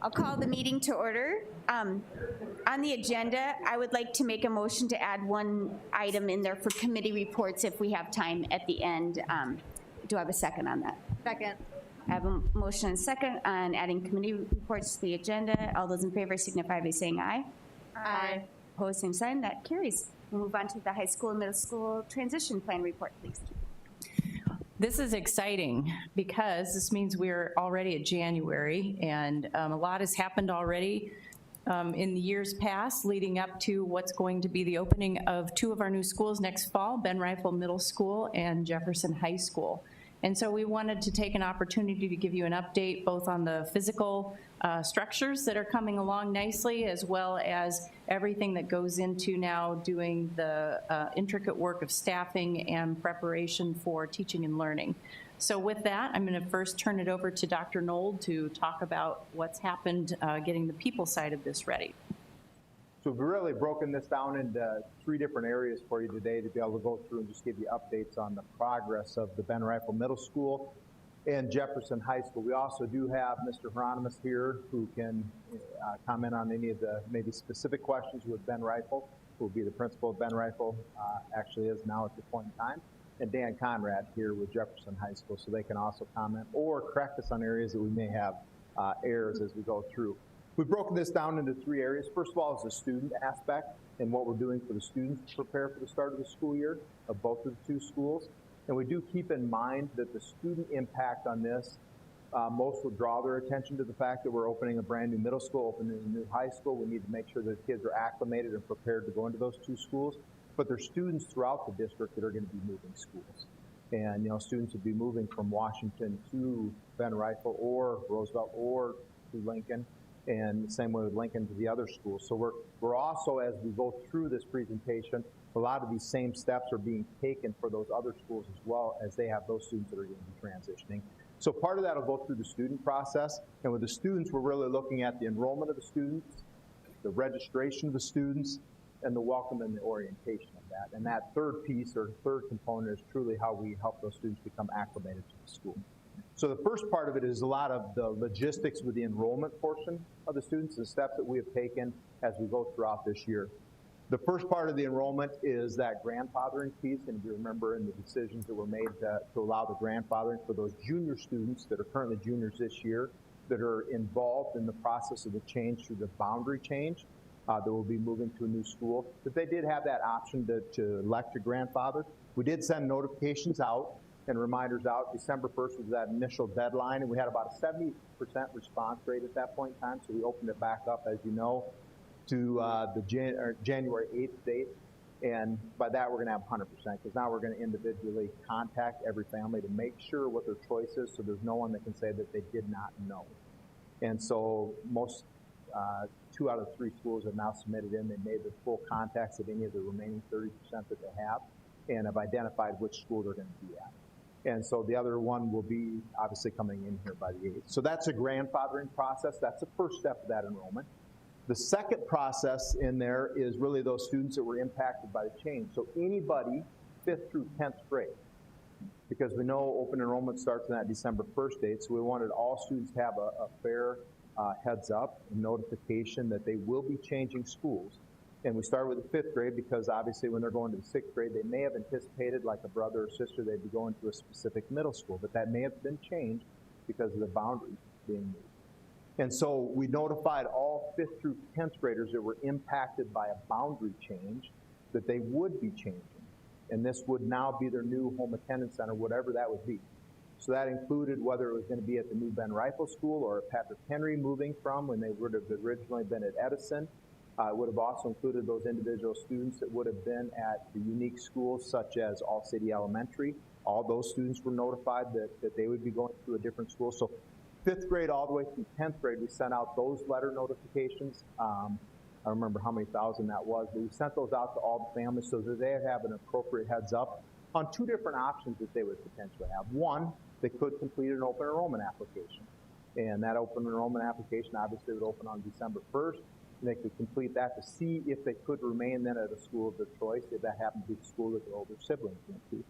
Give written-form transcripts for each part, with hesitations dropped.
I'll call the meeting to order. On the agenda, I would like to make a motion to add one item in there for committee reports if we have time at the end. Do I have a second on that? Second. I have a motion and second on adding committee reports to the agenda. All those in favor signify by saying aye. Aye. Opposed, same sign. That carries. We'll move on to the high school and middle school transition plan report, please. This is exciting because this means we're already at January, and a lot has happened already in the years past leading up to what's going to be the opening of two of our new schools next fall, Ben Rifle Middle School and Jefferson High School. And so we wanted to take an opportunity to give you an update both on the physical structures that are coming along nicely, as well as everything that goes into now doing the intricate work of staffing and preparation for teaching and learning. So with that, I'm going to first turn it over to Dr. Nold to talk about what's happened getting the people side of this ready. So we've really broken this down into 3 different areas for you today to be able to go through and just give you updates on the progress of the Ben Rifle Middle School and Jefferson High School. We also do have Mr. Hieronymus here who can comment on any of the maybe specific questions with Ben Rifle, who will be the principal of Ben Rifle, actually is now at this point in time, and Dan Conrad here with Jefferson High School, so they can also comment or correct us on areas that we may have errors as we go through. We've broken this down into 3 areas. First of all is the student aspect and what we're doing for the students to prepare for the start of the school year of both of the 2 schools. And we do keep in mind that the student impact on this, most will draw their attention to the fact that we're opening a brand new middle school, opening a new high school. We need to make sure that kids are acclimated and prepared to go into those 2 schools. But there's students throughout the district that are going to be moving schools. And you know, students will be moving from Washington to Ben Rifle or Roosevelt or to Lincoln. And the same way with Lincoln to the other schools. So we're also, as we go through this presentation, a lot of these same steps are being taken for those other schools as well, as they have those students that are going to be transitioning. So part of that will go through the student process. And with the students, we're really looking at the enrollment of the students, the registration of the students, and the welcome and the orientation of that. And that third piece or third component is truly how we help those students become acclimated to the school. So the first part of it is a lot of the logistics with the enrollment portion of the students, the steps that we have taken as we go throughout this year. The first part of the enrollment is that grandfathering piece, and if you remember in the decisions that were made to allow the grandfathering for those junior students that are currently juniors this year that are involved in the process of the change through the boundary change that will be moving to a new school, that they did have that option to elect a grandfather. We did send notifications out and reminders out. December 1st was that initial deadline, and we had about a 70% response rate at that point in time, so we opened it back up, as you know, to the January 8th date, and by that we're going to have 100%, because now we're going to individually contact every family to make sure what their choice is, so there's no one that can say that they did not know. And so most 2 out of 3 schools have now submitted in. They made the full contacts of any of the remaining 30% that they have, and have identified which school they're going to be at. And so the other one will be obviously coming in here by the 8th. So that's a grandfathering process. That's the first step of that enrollment. The second process in there is really those students that were impacted by the change. So anybody 5th through 10th grade, because we know open enrollment starts on that December 1st date, so we wanted all students to have a fair heads up and notification that they will be changing schools. And we started with the 5th grade because obviously when they're going to the 6th grade, they may have anticipated, like a brother or sister, they'd be going to a specific middle school, but that may have been changed because of the boundaries being moved. And so we notified all 5th through 10th graders that were impacted by a boundary change that they would be changing. And this would now be their new home attendance center, whatever that would be. So that included whether it was going to be at the new Ben Rifle School or at Patrick Henry moving from when they would have originally been at Edison. It would have also included those individual students that would have been at the unique schools such as All City Elementary. All those students were notified that they would be going to a different school. So 5th grade all the way through 10th grade, we sent out those letter notifications. I don't remember how many thousand that was, but we sent those out to all the families so that they have an appropriate heads up on 2 different options that they would potentially have. One, they could complete an open enrollment application. And that open enrollment application obviously would open on December 1st. And they could complete that to see if they could remain then at a school of their choice, if that happened to be the school that their older siblings went to.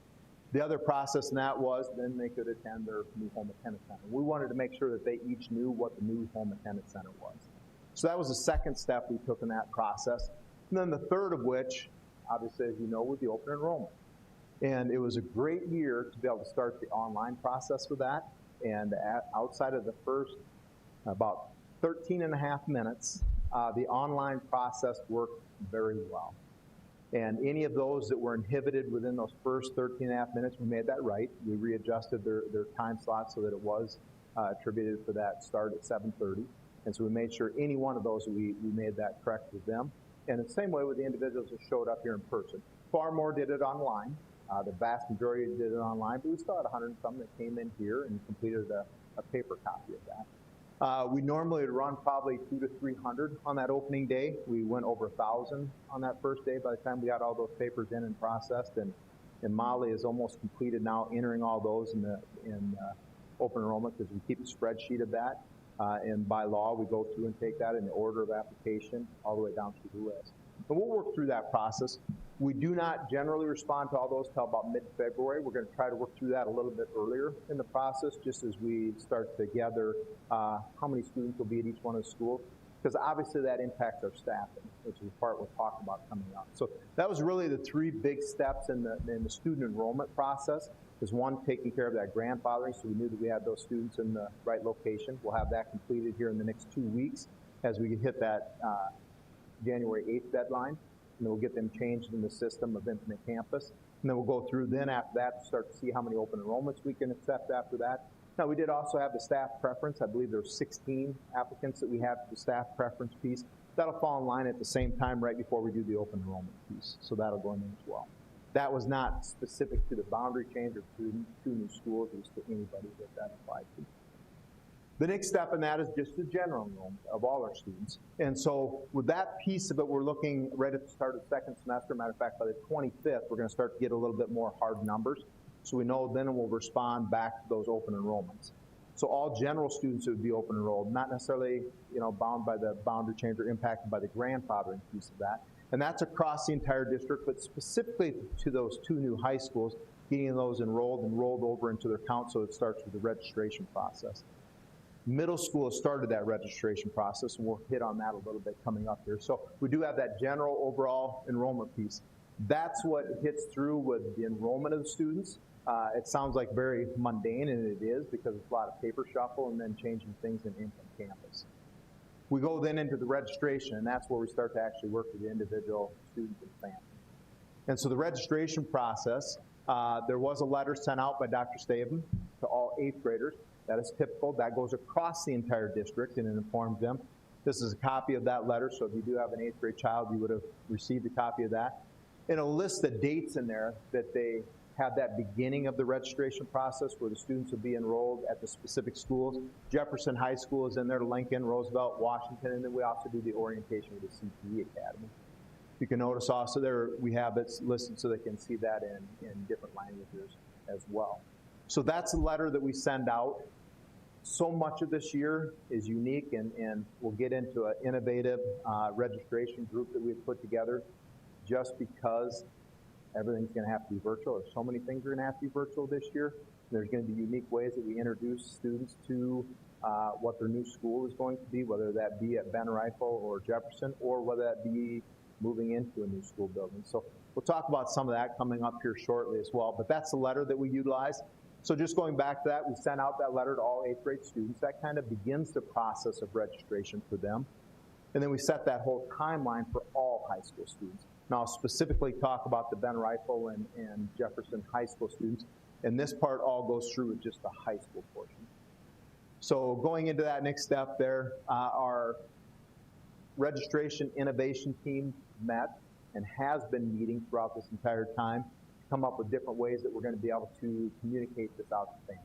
The other process in that was then they could attend their new home attendance center. We wanted to make sure that they each knew what the new home attendance center was. So that was the second step we took in that process. And then the third of which, obviously, as you know, was the open enrollment. And it was a great year to be able to start the online process with that. And outside of the first about 13 and a half minutes, the online process worked very well. And any of those that were inhibited within those first 13 and a half minutes, we made that right. We readjusted their time slot so that it was attributed for that start at 7:30. And so we made sure any one of those, we made that correct with them. And the same way with the individuals that showed up here in person. Far more did it online. The vast majority did it online, but we still had 100 and some that came in here and completed a paper copy of that. We normally would run probably 200 to 300 on that opening day. We went over 1,000 on that first day by the time we got all those papers in and processed. And Molly is almost completed now entering all those in open enrollment because we keep a spreadsheet of that. And by law, we go through and take that in the order of application all the way down through the list. And we'll work through that process. We do not generally respond to all those till about mid-February. We're going to try to work through that a little bit earlier in the process, just as we start to gather how many students will be at each one of the schools, because obviously that impacts our staffing, which is the part we'll talk about coming up. So that was really the three big steps in the student enrollment process. Is one, taking care of that grandfathering, so we knew that we had those students in the right location. We'll have that completed here in the next 2 weeks as we hit that January 8th deadline. And then we'll get them changed in the system of Infinite Campus. And then we'll go through then after that to start to see how many open enrollments we can accept after that. Now, we did also have the staff preference. I believe there were 16 applicants that we have for the staff preference piece. That'll fall in line at the same time right before we do the open enrollment piece. So that'll go in there as well. That was not specific to the boundary change or to two new schools. It was to anybody that applied to. The next step in that is just the general enrollment of all our students. And so with that piece of it, we're looking right at the start of the second semester. Matter of fact, by the 25th, we're going to start to get a little bit more hard numbers. So we know then we'll respond back to those open enrollments. So all general students that would be open enrolled, not necessarily bound by the boundary change or impacted by the grandfathering piece of that. And that's across the entire district, but specifically to those two new high schools, getting those enrolled and rolled over into their count, so it starts with the registration process. Middle school has started that registration process, and we'll hit on that a little bit coming up here. So we do have that general overall enrollment piece. That's what hits through with the enrollment of the students. It sounds like very mundane, and it is, because it's a lot of paper shuffle and then changing things in campus. We go then into the registration, and that's where we start to actually work with the individual students and families. And so the registration process, there was a letter sent out by Dr. Staven to all 8th graders. That is typical. That goes across the entire district, and it informs them. This is a copy of that letter, so if you do have an 8th grade child, you would have received a copy of that. And it'll list the dates in there that they have that beginning of the registration process where the students will be enrolled at the specific schools. Jefferson High School is in there, Lincoln, Roosevelt, Washington, and then we also do the orientation with the CPE Academy. You can notice also there we have it listed so they can see that in different languages as well. So that's a letter that we send out. So much of this year is unique, and we'll get into an innovative registration group that we've put together just because everything's going to have to be virtual, or so many things are going to have to be virtual this year. There's going to be unique ways that we introduce students to what their new school is going to be, whether that be at Ben Reifel or Jefferson, or whether that be moving into a new school building. So we'll talk about some of that coming up here shortly as well, but that's the letter that we utilize. So just going back to that, we sent out that letter to all 8th grade students. That kind of begins the process of registration for them. And then we set that whole timeline for all high school students. Now, I'll specifically talk about the Ben Reifel and Jefferson High School students, and this part all goes through with just the high school portion. So going into that next step there, our registration innovation team met and has been meeting throughout this entire time to come up with different ways that we're going to be able to communicate this out to families.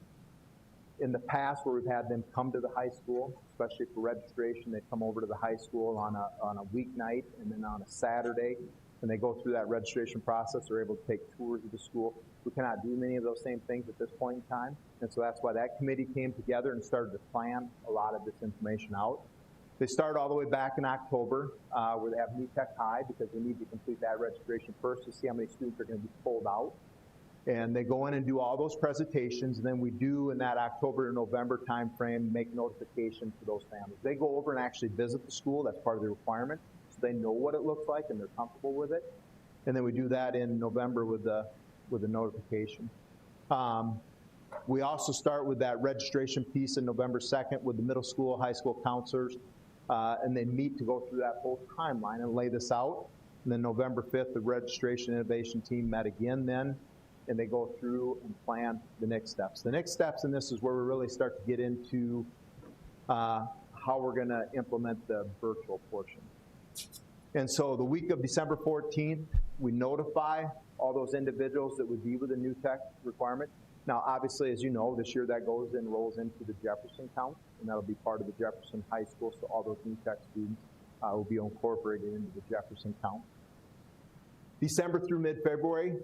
In the past, where we've had them come to the high school, especially for registration, they come over to the high school on a weeknight and then on a Saturday, and they go through that registration process. They're able to take tours of the school. We cannot do many of those same things at this point in time, and so that's why that committee came together and started to plan a lot of this information out. They start all the way back in October, where they have New Tech High, because they need to complete that registration first to see how many students are going to be pulled out. And they go in and do all those presentations, and then we do, in that October to November timeframe, make notification to those families. They go over and actually visit the school. That's part of the requirement. So they know what it looks like and they're comfortable with it. And then we do that in November with the notification. We also start with that registration piece in November 2nd with the middle school, high school counselors, and they meet to go through that whole timeline and lay this out. And then November 5th, the registration innovation team met again then, and they go through and plan the next steps. The next steps in this is where we really start to get into how we're gonna implement the virtual portion. And so the week of December 14th, we notify all those individuals that would be with the new tech requirement. Now, obviously, as you know, this year that rolls into the Jefferson count, and that'll be part of the Jefferson High School, so all those new tech students will be incorporated into the Jefferson count. December through mid-February,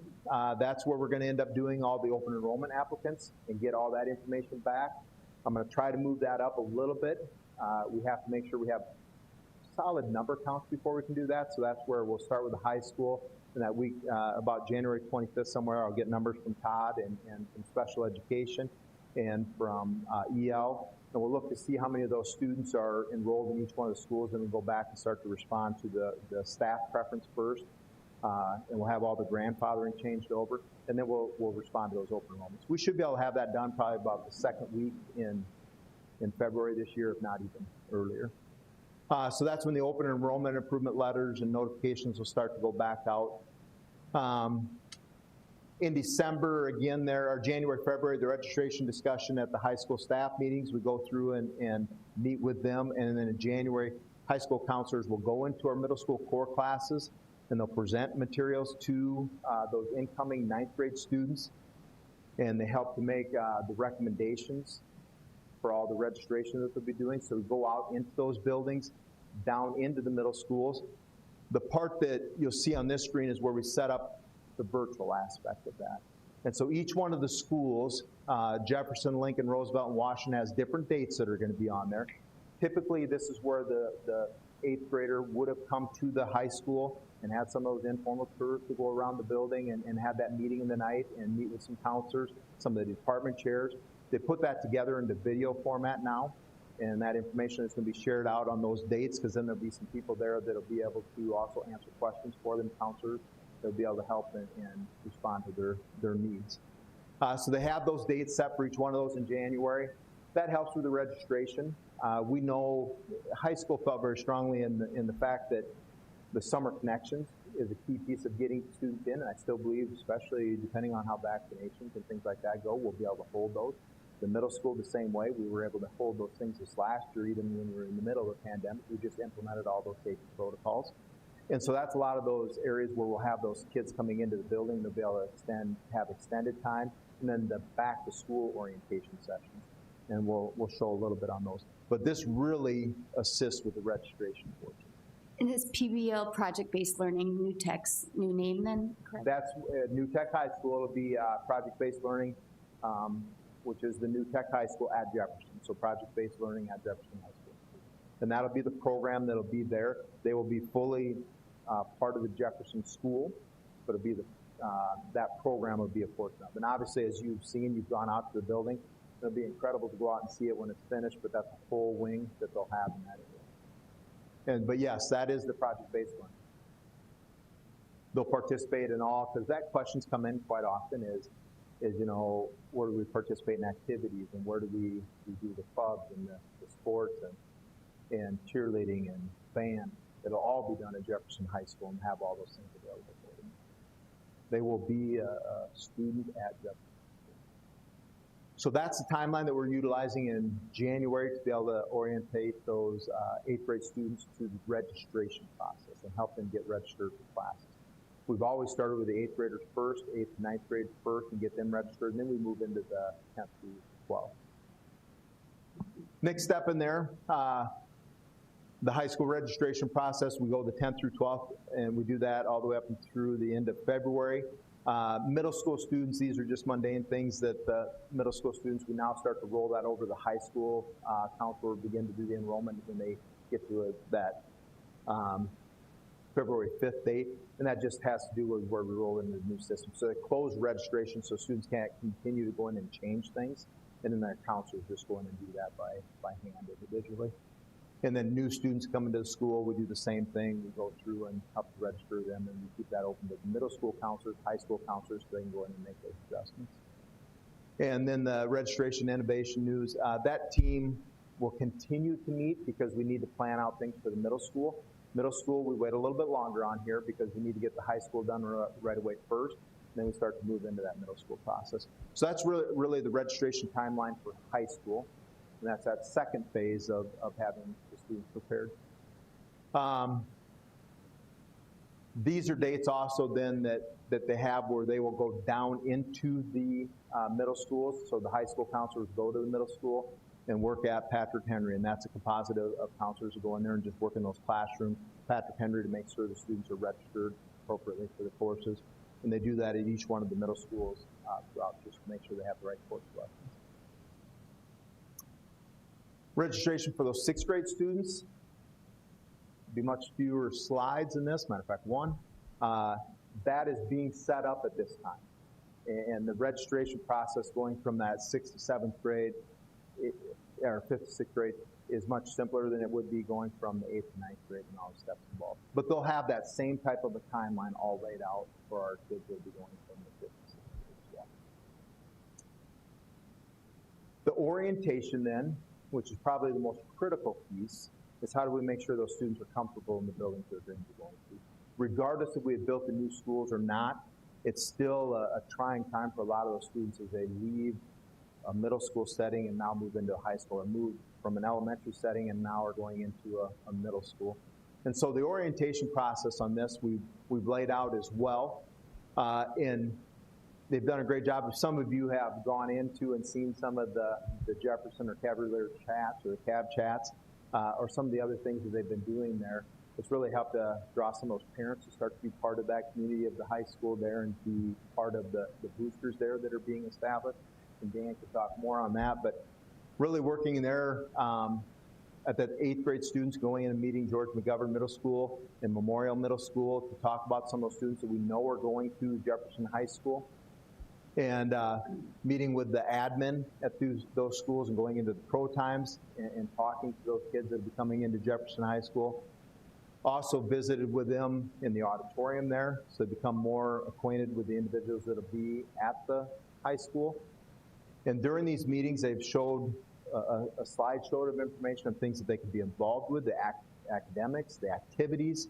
that's where we're gonna end up doing all the open enrollment applicants and get all that information back. I'm gonna try to move that up a little bit. We have to make sure we have solid number counts before we can do that, so that's where we'll start with the high school. And that week, about January 25th somewhere, I'll get numbers from Todd and from special education and from EL. And we'll look to see how many of those students are enrolled in each one of the schools, and we'll go back and start to respond to the staff preference first. And we'll have all the grandfathering changed over, and then we'll respond to those open enrollments. We should be able to have that done probably about the second week in February this year, if not even earlier. So that's when the open enrollment improvement letters and notifications will start to go back out. In December, again, there are January, February, the registration discussion at the high school staff meetings. We go through and meet with them, and then in January, high school counselors will go into our middle school core classes, and they'll present materials to those incoming 9th grade students, and they help to make the recommendations for all the registration that they'll be doing. So we go out into those buildings, down into the middle schools. The part that you'll see on this screen is where we set up the virtual aspect of that. And so each one of the schools, Jefferson, Lincoln, Roosevelt, and Washington, has different dates that are gonna be on there. Typically, this is where the 8th grader would have come to the high school and had some of those informal tours to go around the building and have that meeting in the night and meet with some counselors, some of the department chairs. They put that together into video format now, and that information is going to be shared out on those dates, because then there'll be some people there that'll be able to also answer questions for them, counselors. They'll be able to help and respond to their needs. So they have those dates set for each one of those in January. That helps with the registration. We know high school felt very strongly in the fact that the summer connections is a key piece of getting students in, and I still believe, especially depending on how vaccinations and things like that go, we'll be able to hold those. The middle school, the same way. We were able to hold those things this last year, even when we were in the middle of the pandemic. We just implemented all those safety protocols. And so that's a lot of those areas where we'll have those kids coming into the building. They'll be able to have extended time, and then the back to school orientation sessions. And we'll show a little bit on those. But this really assists with the registration portion. And is PBL, project-based learning, new tech's new name then, correct? That's New Tech High School. It'll be project-based learning, which is the New Tech High School at Jefferson. So project-based learning at Jefferson High School. And that'll be the program that'll be there. They will be fully part of the Jefferson school, but it'll be that program will be a portion of. And obviously, as you've seen, you've gone out to the building. It'll be incredible to go out and see it when it's finished, but that's a whole wing that they'll have in that area. But yes, that is the project-based learning. They'll participate in all, because that questions come in quite often is, you know, where do we participate in activities, and where do we do the clubs and the sports and cheerleading and band. It'll all be done at Jefferson High School and have all those things available for them. They will be a student at Jefferson. So that's the timeline that we're utilizing in January to be able to orientate those 8th grade students to the registration process and help them get registered for classes. We've always started with the 8th graders first, 8th and 9th grade first, and get them registered, and then we move into the 10th through 12th. Next step in there, the high school registration process, we go the 10th through 12th, and we do that all the way up and through the end of February. Middle school students, these are just mundane things that the middle school students, we now start to roll that over to the high school counselor, begin to do the enrollment when they get to that February 5th date, and that just has to do with where we roll into the new system. So they close registration so students can't continue to go in and change things, and then their counselors just go in and do that by hand individually. And then new students come into the school, we do the same thing. We go through and help to register them, and we keep that open to the middle school counselors, high school counselors, so they can go in and make those adjustments. And then the registration innovation news, that team will continue to meet because we need to plan out things for the middle school. Middle school, we wait a little bit longer on here because we need to get the high school done right away first, and then we start to move into that middle school process. So that's really the registration timeline for high school, and that's that second phase of having the students prepared. These are dates also then that they have where they will go down into the middle schools. So the high school counselors go to the middle school and work at Patrick Henry, and that's a composite of counselors who go in there and just work in those classrooms, Patrick Henry, to make sure the students are registered appropriately for the courses. And they do that at each one of the middle schools throughout, just to make sure they have the right course selections. Registration for those 6th grade students, be much fewer slides in this, matter of fact, one. That is being set up at this time. And the registration process going from that 6th to 7th grade, or 5th to 6th grade, is much simpler than it would be going from the 8th to 9th grade and all the steps involved. But they'll have that same type of a timeline all laid out for our kids that will be going from the 5th to 6th grade as well. The orientation then, which is probably the most critical piece, is how do we make sure those students are comfortable in the buildings they're going to be going to. Regardless if we have built the new schools or not, it's still a trying time for a lot of those students as they leave a middle school setting and now move into a high school, or move from an elementary setting and now are going into a middle school. And so the orientation process on this we've laid out as well. And they've done a great job. If some of you have gone into and seen some of the Jefferson or Cavalier chats or the Cab chats, or some of the other things that they've been doing there, it's really helped to draw some of those parents to start to be part of that community of the high school there and be part of the boosters there that are being established. And Dan could talk more on that, but really working in there at the 8th grade students going in and meeting George McGovern Middle School and Memorial Middle School to talk about some of those students that we know are going to Jefferson High School, and meeting with the admin at those schools and going into the pro times and talking to those kids that are coming into Jefferson High School. Also visited with them in the auditorium there, so they become more acquainted with the individuals that will be at the high school. And during these meetings, they've showed a slideshow of information on things that they can be involved with, the academics, the activities,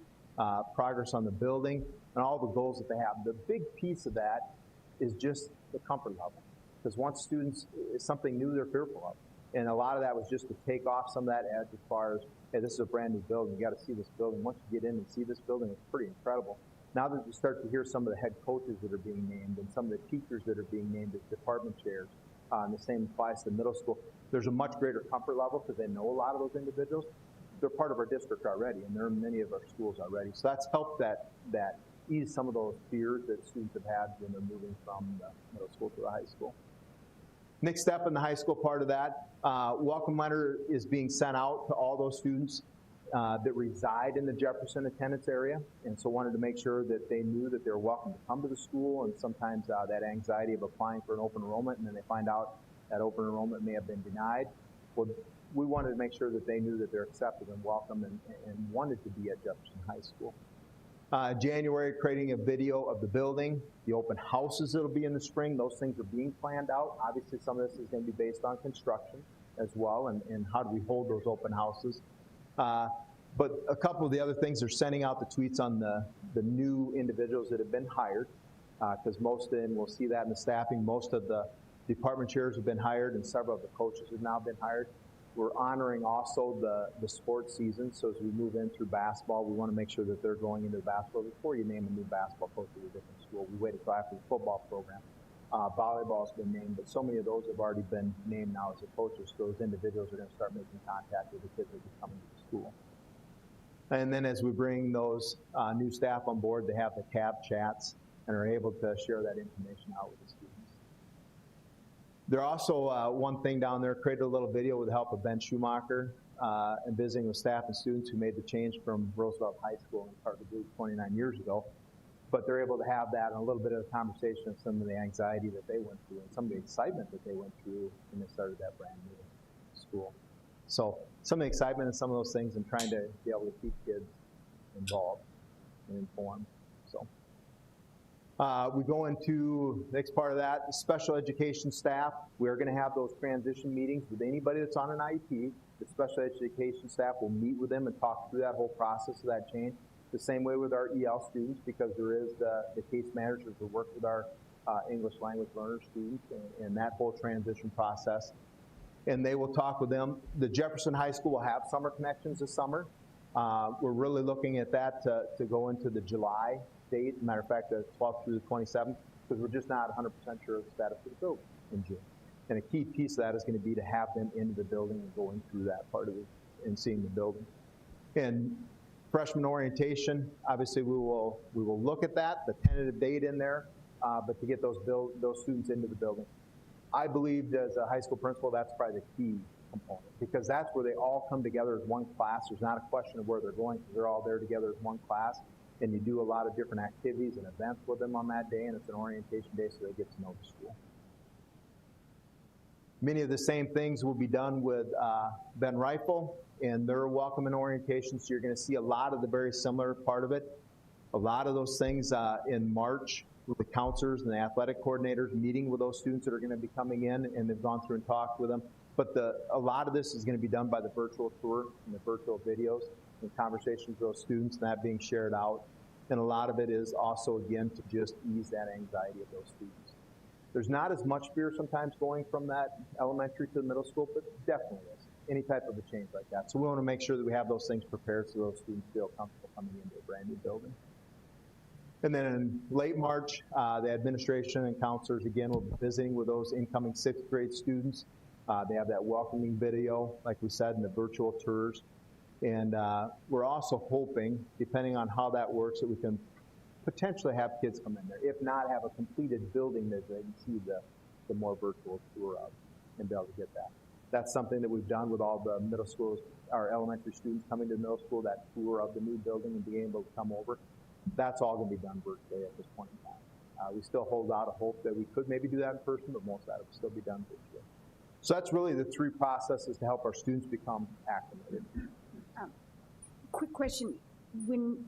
progress on the building, and all the goals that they have. The big piece of that is just the comfort level, because once students, it's something new they're fearful of. And a lot of that was just to take off some of that edge as far as, hey, this is a brand new building, you got to see this building. Once you get in and see this building, it's pretty incredible. Now that you start to hear some of the head coaches that are being named and some of the teachers that are being named as department chairs, and the same applies to middle school, there's a much greater comfort level because they know a lot of those individuals. They're part of our district already, and they're in many of our schools already. So that's helped that ease some of those fears that students have had when they're moving from the middle school to the high school. Next step in the high school part of that, welcome letter is being sent out to all those students that reside in the Jefferson attendance area, and so wanted to make sure that they knew that they're welcome to come to the school, and sometimes that anxiety of applying for an open enrollment and then they find out that open enrollment may have been denied. Well, we wanted to make sure that they knew that they're accepted and welcome and wanted to be at Jefferson High School. January, creating a video of the building, the open houses that'll be in the spring, those things are being planned out. Obviously, some of this is going to be based on construction as well, and how do we hold those open houses. But a couple of the other things, they're sending out the tweets on the new individuals that have been hired, because most, and we'll see that in the staffing, most of the department chairs have been hired and several of the coaches have now been hired. We're honoring also the sports season, so as we move in through basketball, we want to make sure that they're going into the basketball. Before you name a new basketball coach at a different school, we wait until after the football program. Volleyball's been named, but so many of those have already been named now as the coaches, so those individuals are going to start making contact with the kids that are coming to the school. And then as we bring those new staff on board, they have the cab chats and are able to share that information out with the students. There also, one thing down there, created a little video with the help of Ben Schumacher, and visiting with staff and students who made the change from Roosevelt High School in part of the group 29 years ago. But they're able to have that and a little bit of a conversation of some of the anxiety that they went through and some of the excitement that they went through when they started that brand new school. So some of the excitement and some of those things and trying to be able to keep kids involved and informed. So we go into the next part of that, the special education staff. We are going to have those transition meetings with anybody that's on an IEP. The special education staff will meet with them and talk through that whole process of that change. The same way with our EL students, because there is the case managers who work with our English language learner students and that whole transition process. And they will talk with them. The Jefferson High School will have summer connections this summer. We're really looking at that to go into the July date. Matter of fact, the 12th through the 27th, because we're just not 100% sure of the status of the building in June. And a key piece of that is going to be to have them into the building and going through that part of it and seeing the building. And freshman orientation, obviously we will look at that, the tentative date in there, but to get those students into the building. I believe as a high school principal, that's probably the key component, because that's where they all come together as one class. There's not a question of where they're going, because they're all there together as one class, and you do a lot of different activities and events with them on that day, and it's an orientation day, so they get to know the school. Many of the same things will be done with Ben REIFEL and their welcome and orientation, so you're going to see a lot of the very similar part of it. A lot of those things in March with the counselors and the athletic coordinators meeting with those students that are going to be coming in, and they've gone through and talked with them. But a lot of this is going to be done by the virtual tour and the virtual videos and conversations with those students, and that being shared out. And a lot of it is also, again, to just ease that anxiety of those students. There's not as much fear sometimes going from that elementary to the middle school, but definitely is, any type of a change like that. So we want to make sure that we have those things prepared so those students feel comfortable coming into a brand new building. And then in late March, the administration and counselors, again, will be visiting with those incoming 6th grade students. They have that welcoming video, like we said, in the virtual tours. And we're also hoping, depending on how that works, that we can potentially have kids come in there. If not, have a completed building that they can see the more virtual tour of and be able to get that. That's something that we've done with all the middle schools, our elementary students coming to middle school, that tour of the new building and being able to come over. That's all going to be done virtually at this point in time. We still hold out a hope that we could maybe do that in person, but most of that will still be done virtually. So that's really the 3 processes to help our students become acclimated. Quick question. When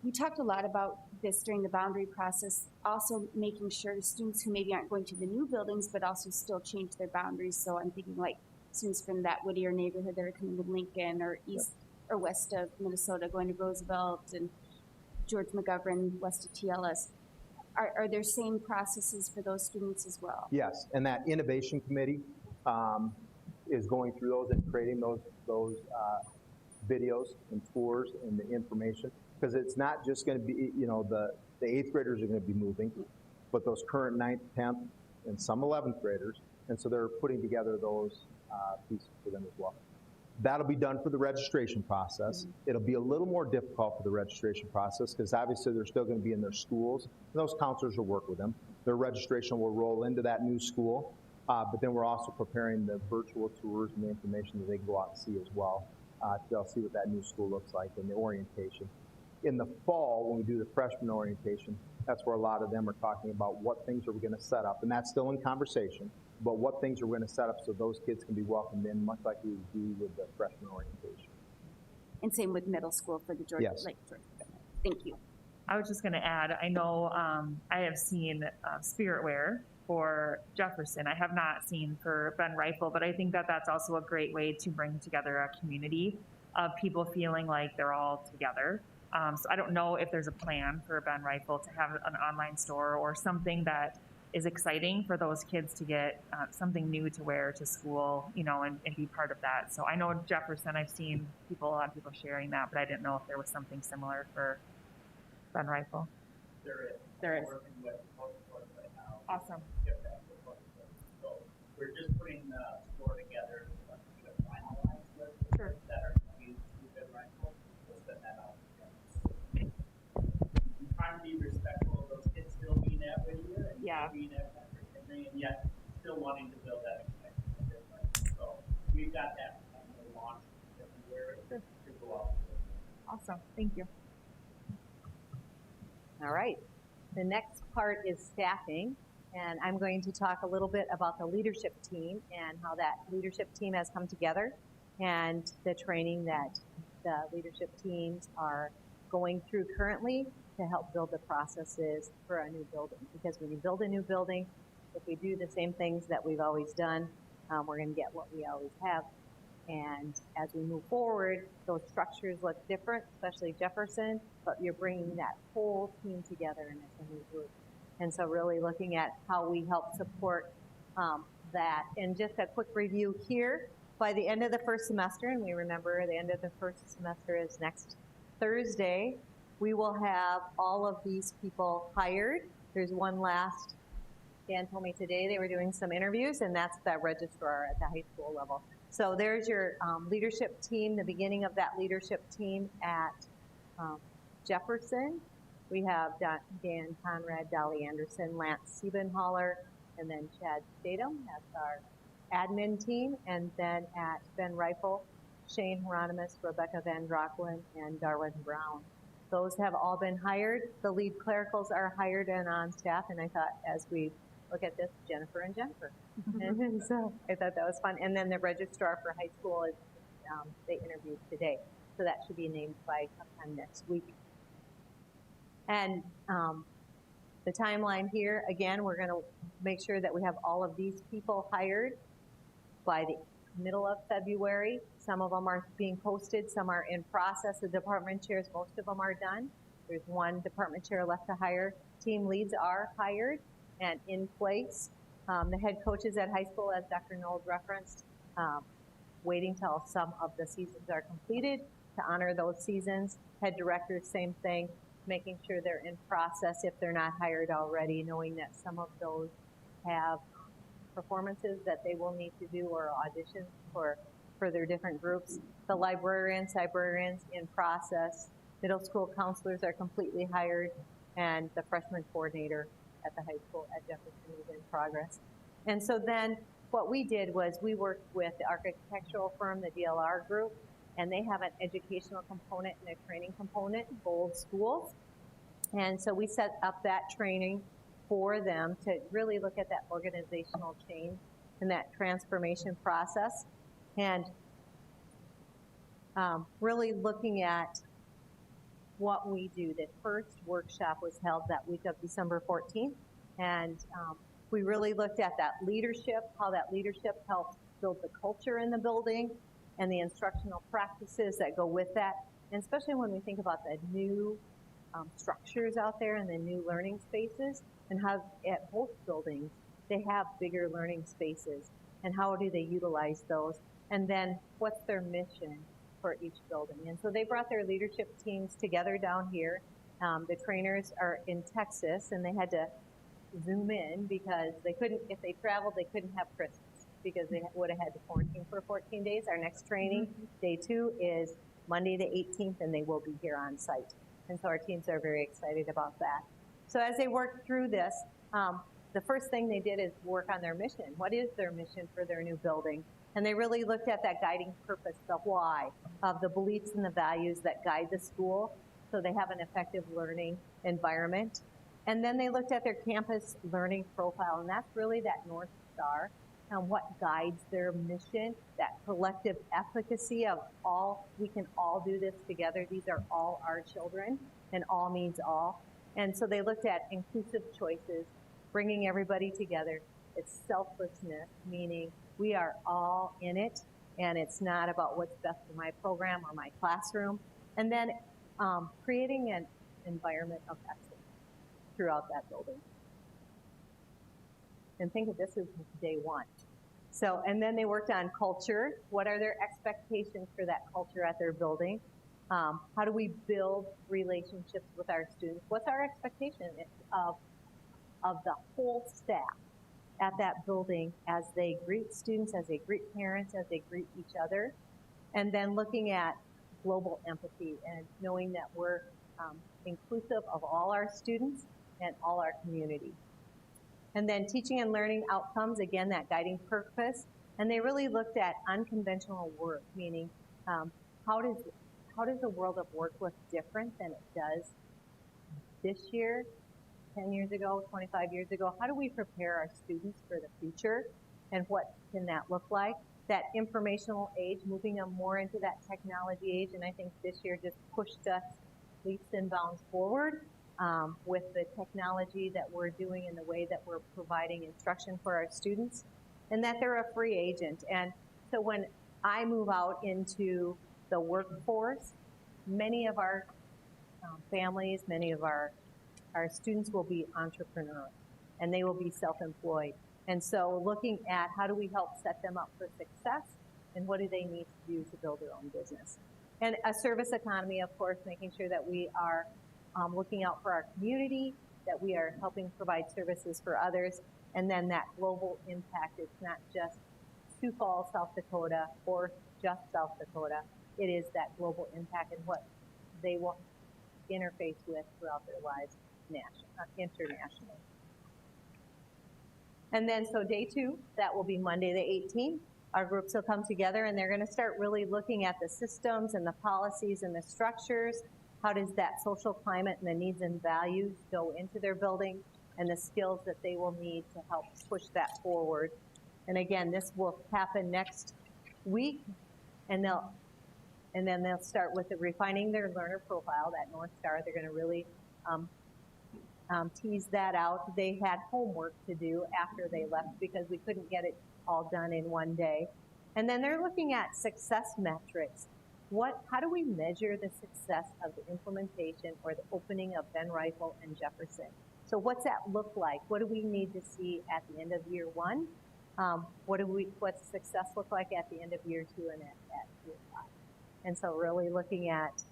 we talked a lot about this during the boundary process, also making sure students who maybe aren't going to the new buildings, but also still change their boundaries. So I'm thinking like students from that Whittier neighborhood that are coming to Lincoln or east or west of Minnesota going to Roosevelt and George McGovern west of TLS. Are there same processes for those students as well? Yes, and that innovation committee is going through those and creating those videos and tours and the information, because it's not just going to be, you know, the 8th graders are going to be moving, but those current 9th, 10th, and some 11th graders, and so they're putting together those pieces for them as well. That'll be done for the registration process. It'll be a little more difficult for the registration process because obviously they're still going to be in their schools, and those counselors will work with them. Their registration will roll into that new school, but then we're also preparing the virtual tours and the information that they can go out and see as well. They'll see what that new school looks like and the orientation. In the fall, when we do the freshman orientation, that's where a lot of them are talking about what things are we going to set up, and that's still in conversation, but what things are we going to set up so those kids can be welcomed in, much like we would do with the freshman orientation. And same with middle school for the George Lake. Thank you. I was just going to add, I know I have seen spirit wear for Jefferson. I have not seen for Ben REIFEL, but I think that that's also a great way to bring together a community of people feeling like they're all together. So I don't know if there's a plan for Ben REIFEL to have an online store or something that is exciting for those kids to get something new to wear to school, you know, and be part of that. So I know Jefferson, I've seen a lot of people sharing that, but I didn't know if there was something similar for Ben REIFEL. There is. Working with both right now. Awesome. So we're just putting the store together to finalize with Sure. that are used to Ben REIFEL. We'll send that out. I'm trying to be respectful of those kids still being at Whittier and being at Patrick Henry, and yet still wanting to build that connection with Ben REIFEL. So we've got that launch Awesome, thank you. All right. The next part is staffing, and I'm going to talk a little bit about the leadership team and how that leadership team has come together and the training that the leadership teams are going through currently to help build the processes for a new building. Because when you build a new building, if we do the same things that we've always done, we're going to get what we always have. And as we move forward, those structures look different, especially Jefferson, but you're bringing that whole team together and it's a new group. And so really looking at how we help support that. And just a quick review here, by the end of the first semester, and we remember the end of the first semester is next Thursday, we will have all of these people hired. There's one last, Dan told me today they were doing some interviews, and that's the registrar at the high school level. So there's your leadership team, the beginning of that leadership team at Jefferson. We have Dan Conrad, Dolly Anderson, Lance Siebenhaller, and then Chad Statham. That's our admin team. And then at Ben Reifel, Shane Hieronymus, Rebecca Van Drocklin, and Darwin Brown. Those have all been hired. The lead clericals are hired and on staff, and I thought as we look at this, Jennifer and Jennifer. And so I thought that was fun. And then the registrar for high school is, they interviewed today. So that should be named by sometime next week. And the timeline here, again, we're gonna make sure that we have all of these people hired by the middle of February. Some of them are being posted, some are in process. The department chairs, most of them are done. There's one department chair left to hire. Team leads are hired and in place. The head coaches at high school, as Dr. Knowles referenced, waiting till some of the seasons are completed to honor those seasons. Head directors, same thing, making sure they're in process if they're not hired already, knowing that some of those have performances that they will need to do or auditions for their different groups. The librarians in process. Middle school counselors are completely hired, and the freshman coordinator at the high school at Jefferson is in progress. And so then what we did was we worked with the architectural firm, the DLR group, and they have an educational component and a training component, Bold Schools. And so we set up that training for them to really look at that organizational change and that transformation process. And really looking at what we do. The first workshop was held that week of December 14th, and we really looked at that leadership, how that leadership helps build the culture in the building and the instructional practices that go with that, and especially when we think about the new structures out there and the new learning spaces, and how at both buildings they have bigger learning spaces, and how do they utilize those, and then what's their mission for each building. And so they brought their leadership teams together down here. The trainers are in Texas, and they had to Zoom in because they couldn't, if they traveled, they couldn't have Christmas because they would have had to quarantine for 14 days. Our next training, day 2, is Monday the 18th, and they will be here on site. And so our teams are very excited about that. So as they work through this, the first thing they did is work on their mission. What is their mission for their new building? And they really looked at that guiding purpose, the why, of the beliefs and the values that guide the school so they have an effective learning environment. And then they looked at their campus learning profile, and that's really that North Star and what guides their mission, that collective efficacy of all, we can all do this together. These are all our children, and all means all. And so they looked at inclusive choices, bringing everybody together. It's selflessness, meaning we are all in it, and it's not about what's best for my program or my classroom. And then creating an environment of excellence throughout that building. And think of this as day 1. So, and then they worked on culture. What are their expectations for that culture at their building? How do we build relationships with our students? What's our expectation of the whole staff at that building as they greet students, as they greet parents, as they greet each other? And then looking at global empathy and knowing that we're inclusive of all our students and all our community. And then teaching and learning outcomes, again, that guiding purpose. And they really looked at unconventional work, meaning how how does the world of work look different than it does this year, 10 years ago, 25 years ago? How do we prepare our students for the future, and what can that look like? That informational age, moving them more into that technology age, and I think this year just pushed us leaps and bounds forward with the technology that we're doing and the way that we're providing instruction for our students, and that they're a free agent. And so when I move out into the workforce, many of our families, many of our students will be entrepreneurs, and they will be self-employed. And so looking at how do we help set them up for success, and what do they need to do to build their own business. And a service economy, of course, making sure that we are looking out for our community, that we are helping provide services for others, and then that global impact. It's not just Sioux Falls, South Dakota, or just South Dakota. It is that global impact and what they will interface with throughout their lives internationally. And then, so day 2, that will be Monday the 18th. Our groups will come together, and they're going to start really looking at the systems and the policies and the structures. How does that social climate and the needs and values go into their building, and the skills that they will need to help push that forward. And again, this will happen next week, and then they'll start with refining their learner profile, that North Star. They're going to really tease that out. They had homework to do after they left because we couldn't get it all done in one day. And then they're looking at success metrics. How do we measure the success of the implementation or the opening of Ben Rifle and Jefferson? So what's that look like? What do we need to see at the end of year 1? What's success look like at the end of year 2 and at year 5? And so really looking at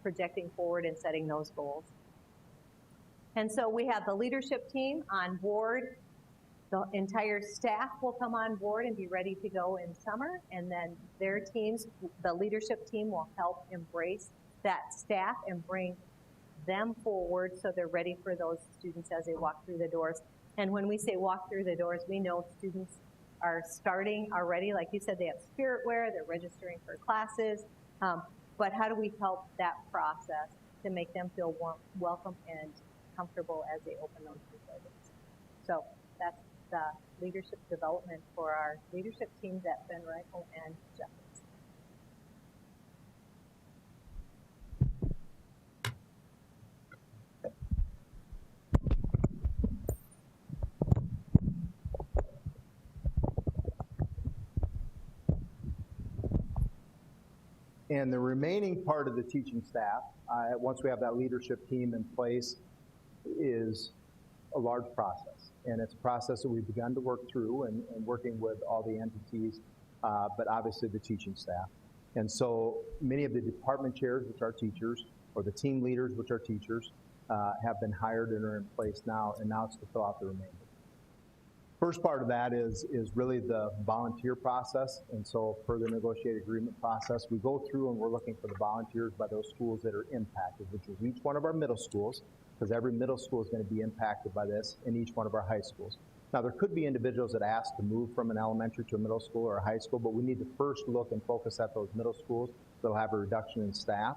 projecting forward and setting those goals. And so we have the leadership team on board. The entire staff will come on board and be ready to go in summer, and then their teams, the leadership team, will help embrace that staff and bring them forward so they're ready for those students as they walk through the doors. And when we say walk through the doors, we know students are starting already. Like you said, they have spirit wear, they're registering for classes, but how do we help that process to make them feel welcome and comfortable as they open those new buildings? So that's the leadership development for our leadership teams at Ben Rifle and Jefferson. And the remaining part of the teaching staff, once we have that leadership team in place, is a large process. And it's a process that we've begun to work through and working with all the entities, but obviously the teaching staff. And so many of the department chairs, which are teachers, or the team leaders, which are teachers, have been hired and are in place now, and now it's to fill out the remainder. First part of that is really the volunteer process, and so for the negotiated agreement process, we go through and we're looking for the volunteers by those schools that are impacted, which is each one of our middle schools, because every middle school is going to be impacted by this, and each one of our high schools. Now, there could be individuals that ask to move from an elementary to a middle school or a high school, but we need to first look and focus at those middle schools that will have a reduction in staff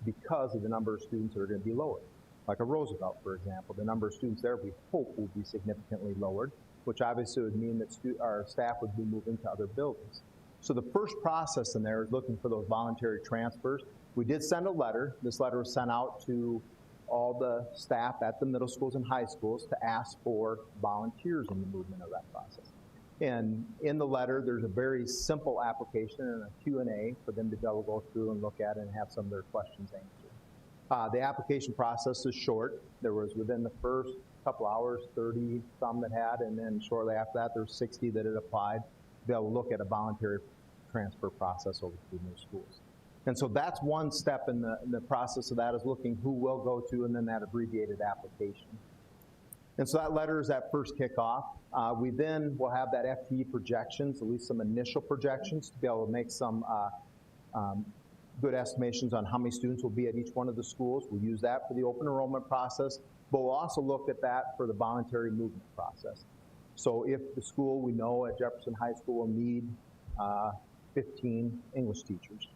because of the number of students that are going to be lowered. Like a Roosevelt, for example, the number of students there we hope will be significantly lowered, which obviously would mean that our staff would be moving to other buildings. So the first process in there is looking for those voluntary transfers. We did send a letter. This letter was sent out to all the staff at the middle schools and high schools to ask for volunteers in the movement of that process. And in the letter, there's a very simple application and a Q&A for them to be able to go through and look at it and have some of their questions answered. The application process is short. There was, within the first couple hours, 30 some that had, and then shortly after that, there were 60 that had applied to be able to look at a voluntary transfer process over to new schools. And so that's one step in the process of that, is looking who will go to, and then that abbreviated application. And so that letter is that first kickoff. We then will have that FTE projections, at least some initial projections, to be able to make some good estimations on how many students will be at each one of the schools. We'll use that for the open enrollment process, but we'll also look at that for the voluntary movement process. So if the school, we know at Jefferson High School, will need 15 English teachers,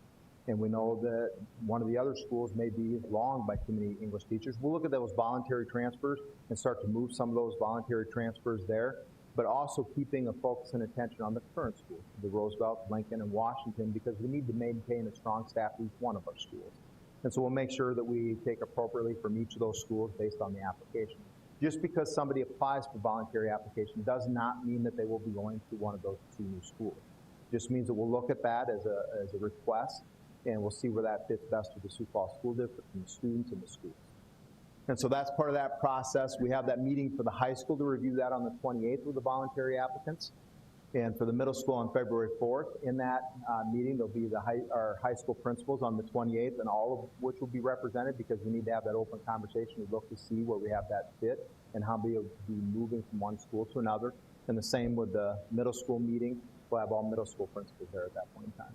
and we know that one of the other schools may be long by too many English teachers. We'll look at those voluntary transfers and start to move some of those voluntary transfers there, but also keeping a focus and attention on the current schools, the Roosevelt, Lincoln, and Washington, because we need to maintain a strong staff at each one of our schools. And so we'll make sure that we take appropriately from each of those schools based on the application. Just because somebody applies for voluntary application does not mean that they will be going to one of those 2 new schools. It just means that we'll look at that as a request, and we'll see where that fits best with the Sioux Falls School District and the students and the schools. And so that's part of that process. We have that meeting for the high school to review that on the 28th with the voluntary applicants, and for the middle school on February 4th. In that meeting, there'll be our high school principals on the 28th, and all of which will be represented, because we need to have that open conversation. We look to see where we have that fit and how we'll be moving from one school to another. And the same with the middle school meeting. We'll have all middle school principals there at that point in time.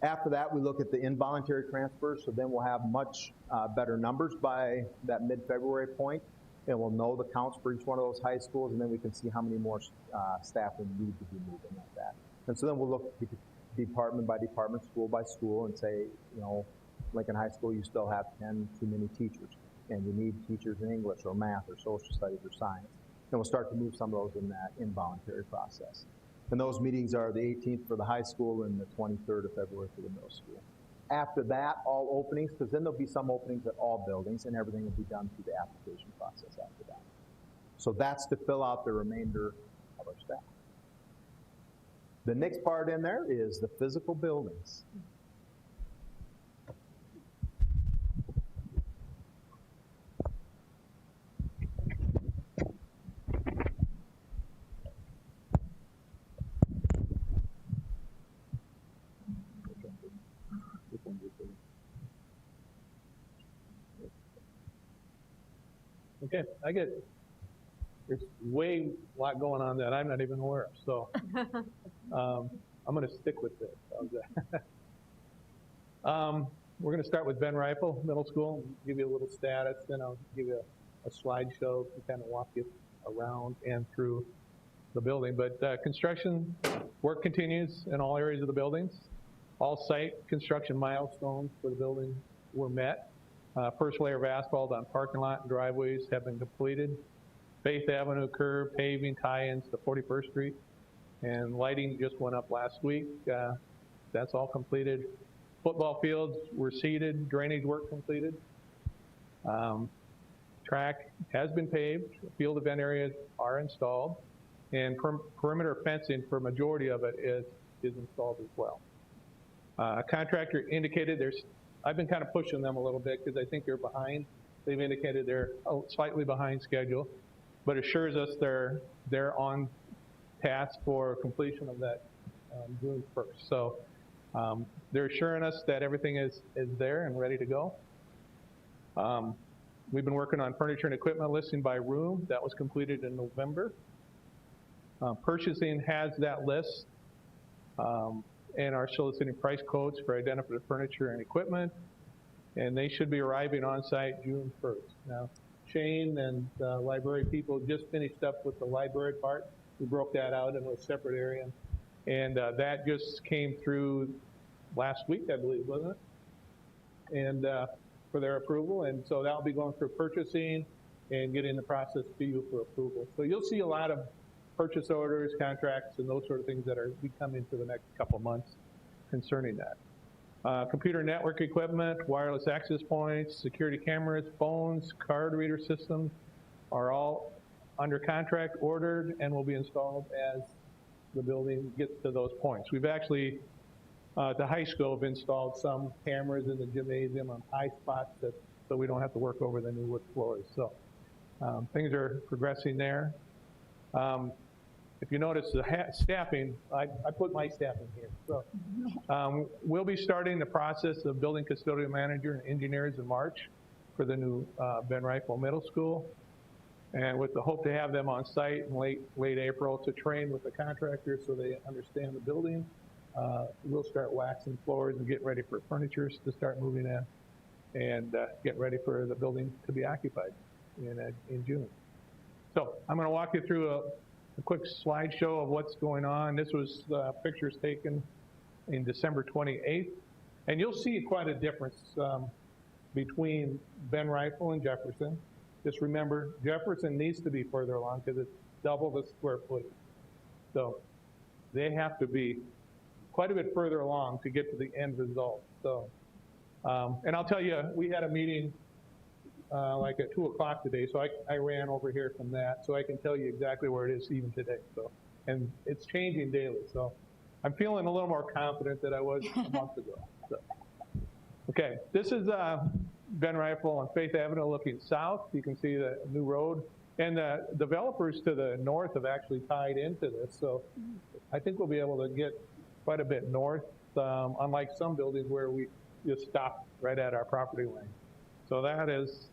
After that, we look at the involuntary transfers, so then we'll have much better numbers by that mid-February point, and we'll know the counts for each one of those high schools, and then we can see how many more staff we need to be moving like that. And so then we'll look department by department, school by school, and say, you know, Lincoln High School, you still have 10 too many teachers, and you need teachers in English or math or social studies or science. And we'll start to move some of those in that involuntary process. And those meetings are the 18th for the high school and the 23rd of February for the middle school. After that, all openings, because then there'll be some openings at all buildings, and everything will be done through the application process after that. So that's to fill out the remainder of our staff. The next part in there is the physical buildings. Okay, there's way a lot going on that I'm not even aware of, so I'm going to stick with this. We're going to start with Ben REIFEL Middle School, give you a little status, then I'll give you a slideshow to kind of walk you around and through the building. But construction work continues in all areas of the buildings. All site construction milestones for the building were met. First layer of asphalt on parking lot and driveways have been completed. Faith Avenue curb, paving, tie-ins to 41st Street, and lighting just went up last week. That's all completed. Football fields were seeded, drainage work completed. Track has been paved, field event areas are installed, and perimeter fencing for a majority of it is installed as well. A contractor indicated I've been kind of pushing them a little bit because I think they're behind. They've indicated they're slightly behind schedule, but assures us they're on task for completion of that June 1st. So they're assuring us that everything is there and ready to go. We've been working on furniture and equipment listing by room. That was completed in November. Purchasing has that list. And are soliciting price quotes for identified furniture and equipment, and they should be arriving on site June 1st. Now, Shane and the library people just finished up with the library part. We broke that out into a separate area, and that just came through last week, I believe, wasn't it? And for their approval, and so that'll be going through purchasing and getting the process to you for approval. So you'll see a lot of purchase orders, contracts, and those sort of things that are coming to the next couple months concerning that. Computer network equipment, wireless access points, security cameras, phones, card reader systems are all under contract, ordered, and will be installed as the building gets to those points. We've actually, at the high school, have installed some cameras in the gymnasium on high spots so we don't have to work over the new wood floors. So things are progressing there. If you notice the staffing, I put my staff in here. So we'll be starting the process of building custodial manager and engineers in March for the new Ben REIFEL Middle School, and with the hope to have them on site in late April to train with the contractors so they understand the building. We'll start waxing floors and get ready for furnitures to start moving in, and get ready for the building to be occupied in June. So I'm going to walk you through a quick slideshow of what's going on. This was pictures taken in December 28th. And you'll see quite a difference between Ben Rifle and Jefferson. Just remember, Jefferson needs to be further along because it's double the square footage. So they have to be quite a bit further along to get to the end result. So, and I'll tell you, we had a meeting like at 2 o'clock today, so I ran over here from that, so I can tell you exactly where it is even today. So, and it's changing daily, so I'm feeling a little more confident than I was a month ago. So. Okay, this is Ben Rifle on Faith Avenue looking south. You can see the new road. And the developers to the north have actually tied into this, so I think we'll be able to get quite a bit north, unlike some buildings where we just stop right at our property line. So that is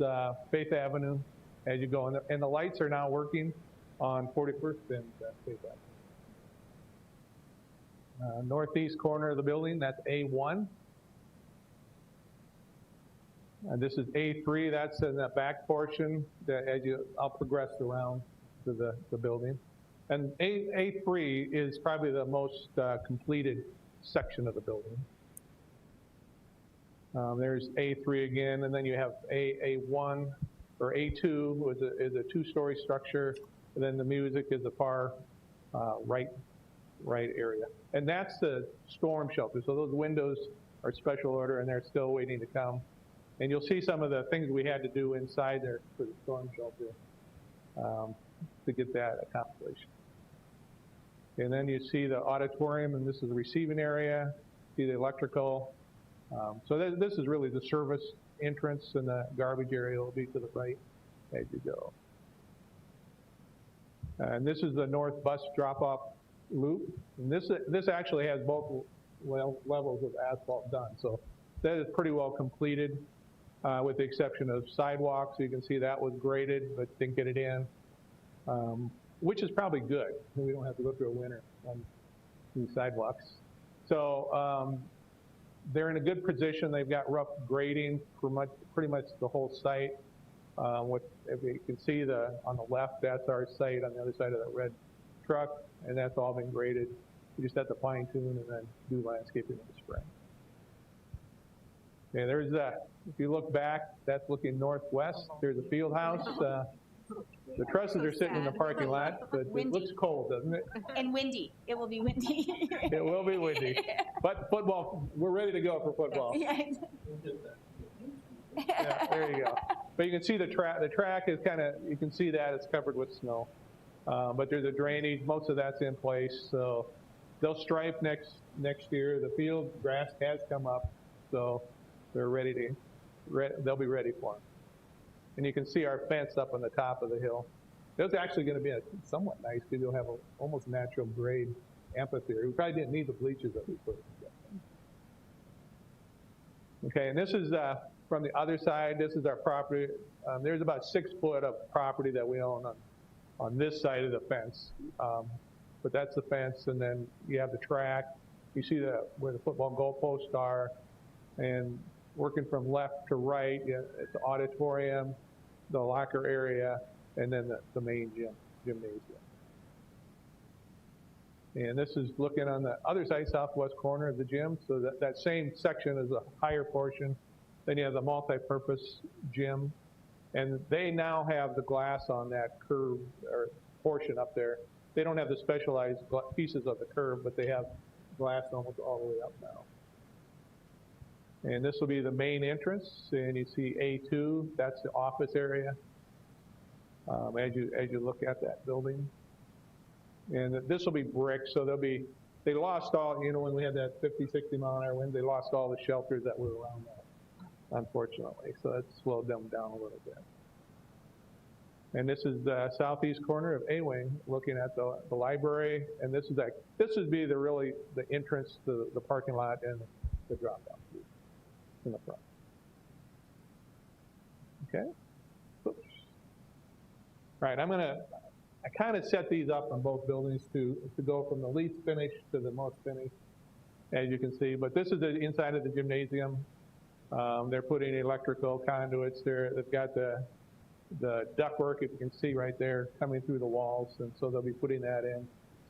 Faith Avenue as you go, and the lights are now working on 41st and Faith Avenue. Northeast corner of the building, that's A1. And this is A3, that's in the back portion that I'll progress around to the building. And A3 is probably the most completed section of the building. There's A3 again, and then you have A1 or A2 is a two-story structure, and then the music is the far right area. And that's the storm shelter. So those windows are special order, and they're still waiting to come. And you'll see some of the things we had to do inside there for the storm shelter to get that accomplished. And then you see the auditorium, and this is the receiving area. See the electrical. So this is really the service entrance, and the garbage area will be to the right as you go. And this is the north bus drop-off loop. And this actually has both levels of asphalt done. So that is pretty well completed. With the exception of sidewalks. You can see that was graded, but didn't get it in, which is probably good. We don't have to go through a winter on these sidewalks. So they're in a good position. They've got rough grading for pretty much the whole site. If you can see on the left, that's our site on the other side of that red truck, and that's all been graded. You just have to fine tune and then do landscaping in the spring. Okay, there's that. If you look back, that's looking northwest. There's a field house. The trusses are sitting in the parking lot, but it looks cold, doesn't it? And windy. It will be windy. It will be windy. But football, we're ready to go for football. Yeah. Yeah, there you go. But you can see the track. The track is kind of, you can see that it's covered with snow. But there's a drainage. Most of that's in place. So they'll stripe next year. The field grass has come up, so they're they'll be ready for them. And you can see our fence up on the top of the hill. It's actually going to be somewhat nice because you'll have almost natural grade amphitheater. We probably didn't need the bleachers that we put in. Okay, and this is from the other side. This is our property. There's about 6 foot of property that we own on this side of the fence. But that's the fence, and then you have the track. You see where the football goalposts are, and working from left to right, it's the auditorium, the locker area, and then the main gymnasium. And this is looking on the other side, southwest corner of the gym. So that same section is a higher portion. Then you have the multi-purpose gym. And they now have the glass on that curve or portion up there. They don't have the specialized pieces of the curve, but they have glass almost all the way up now. And this will be the main entrance, and you see A2, that's the office area as you look at that building. And this will be brick, so they lost all, when we had that 50, 60 mile an hour wind, they lost all the shelters that were around that, unfortunately. So that slowed them down a little bit. And this is the southeast corner of A-Wing, looking at the library, and this would be the entrance to the parking lot and the drop-down in the front. Okay. Oops. Right, I kind of set these up on both buildings to go from the least finished to the most finished, as you can see. But this is the inside of the gymnasium. They're putting electrical conduits there. They've got the ductwork, if you can see right there, coming through the walls, and so they'll be putting that in.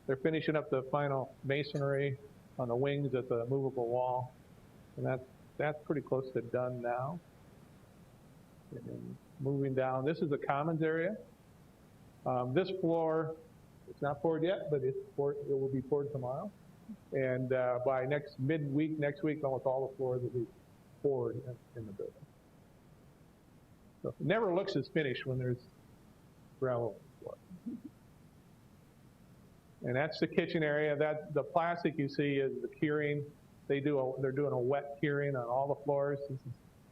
They're finishing up the final masonry on the wings at the movable wall, and that's pretty close to done now. And then moving down, this is the commons area. This floor, it's not poured yet, but it will be poured tomorrow. And by midweek next week, almost all the floors will be poured in the building. So it never looks as finished when there's gravel on the floor. And that's the kitchen area. The plastic you see is the curing. They're doing a wet curing on all the floors. This is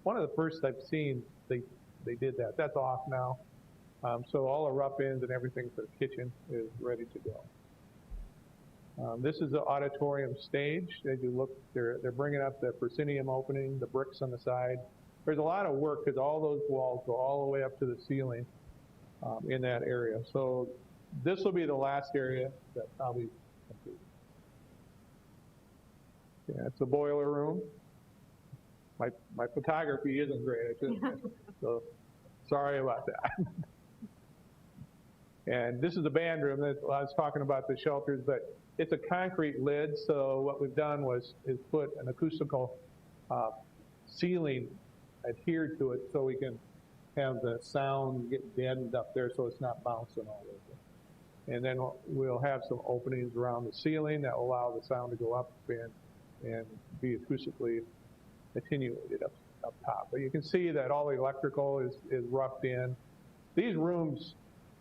one of the first I've seen they did that. That's off now. So all the rough ends and everything for the kitchen is ready to go. This is the auditorium stage. As you look, they're bringing up the proscenium opening, the bricks on the side. There's a lot of work because all those walls go all the way up to the ceiling in that area. So this will be the last area that probably completed. Yeah, it's the boiler room. My photography isn't great, I shouldn't say. So sorry about that. And this is the band room. I was talking about the shelters, but it's a concrete lid. So what we've done is put an acoustical ceiling adhered to it so we can have the sound get deadened up there so it's not bouncing all over. And then we'll have some openings around the ceiling that will allow the sound to go up and be acoustically attenuated up top. But you can see that all the electrical is roughed in. These rooms,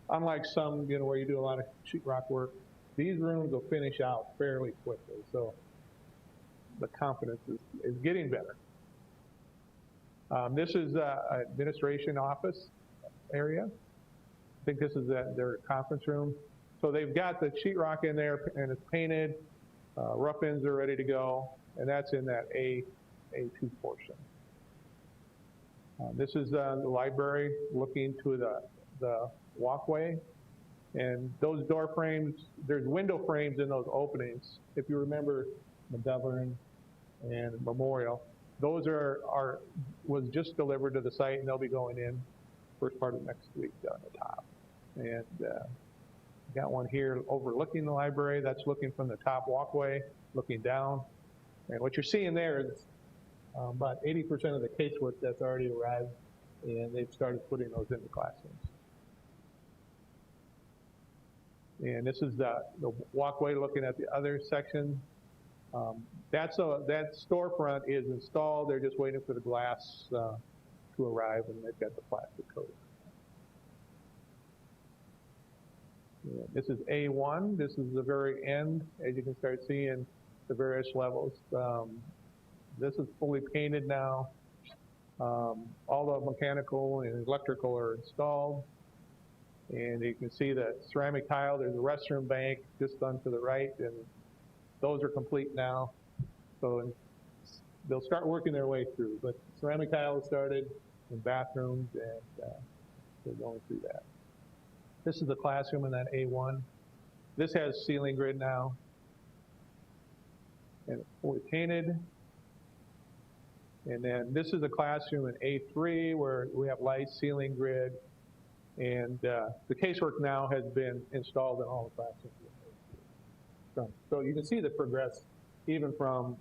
unlike some, where you do a lot of sheetrock work, these rooms will finish out fairly quickly. So the confidence is getting better. This is administration office area. I think this is their conference room. So they've got the sheetrock in there and it's painted. Rough ends are ready to go, and that's in that A2 portion. This is the library looking to the walkway. And those door frames, there's window frames in those openings. If you remember McGovern and Memorial, those was just delivered to the site, and they'll be going in first part of next week on the top. And got one here overlooking the library. That's looking from the top walkway, looking down. And what you're seeing there is about 80% of the casework that's already arrived, and they've started putting those into classrooms. And this is the walkway looking at the other section. That storefront is installed. They're just waiting for the glass to arrive, and they've got the plastic coating. Yeah, this is A1. This is the very end, as you can start seeing the various levels. This is fully painted now. All the mechanical and electrical are installed. And you can see the ceramic tile. There's a restroom bank just done to the right, and those are complete now. So they'll start working their way through. But ceramic tile started in bathrooms, and they're going through that. This is the classroom in that A1. This has ceiling grid now, and it's fully painted. And then this is the classroom in A3 where we have lights, ceiling grid, and the casework now has been installed in all the classrooms. So you can see the progress even from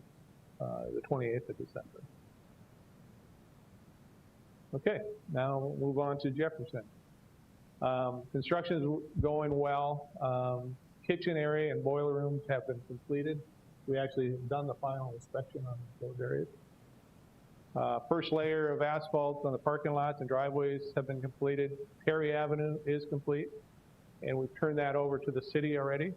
the 28th of December. Okay, now we'll move on to Jefferson. Construction is going well. Kitchen area and boiler rooms have been completed. We actually have done the final inspection on those areas. First layer of asphalt on the parking lots and driveways have been completed. Perry Avenue is complete, and we've turned that over to the city already.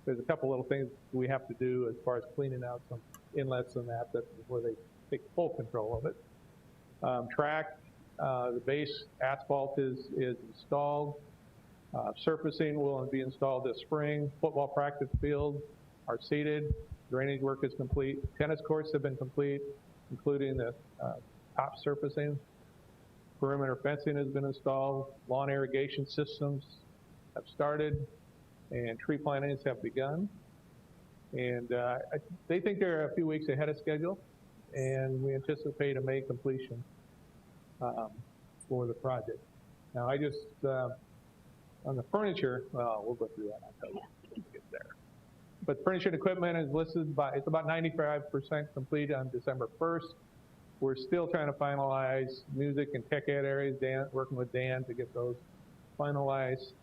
There's a couple little things we have to do as far as cleaning out some inlets and that's where they take full control of it. Track, the base asphalt is installed. Surfacing will be installed this spring. Football practice fields are seeded. Drainage work is complete. Tennis courts have been complete, including the top surfacing. Perimeter fencing has been installed. Lawn irrigation systems have started, and tree plantings have begun. And they think they're a few weeks ahead of schedule, and we anticipate a May completion for the project. Now I just, on the furniture, well, we'll go through that, I'll tell you when we get there. But furniture and equipment is listed by, it's about 95% complete on December 1st. We're still trying to finalize music and tech ed areas, working with Dan to get those finalized.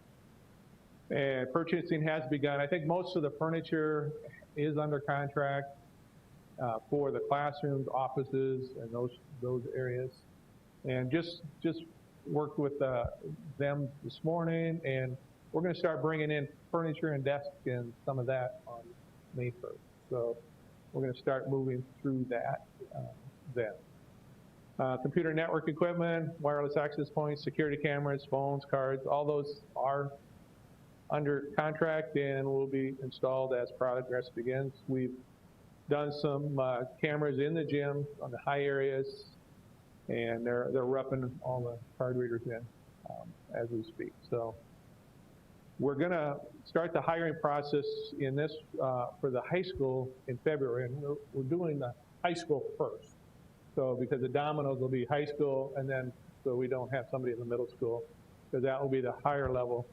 And purchasing has begun. I think most of the furniture is under contract for the classrooms, offices, and those areas. And just worked with them this morning, and we're going to start bringing in furniture and desks and some of that on May 1st. So we're going to start moving through that then. Computer network equipment, wireless access points, security cameras, phones, cards, all those are under contract and will be installed as progress begins. We've done some cameras in the gym on the high areas, and they're roughing all the card readers in as we speak. So we're going to start the hiring process in this for the high school in February, and we're doing the high school first. So because the dominoes will be high school, and then so we don't have somebody in the middle school, because that will be the higher level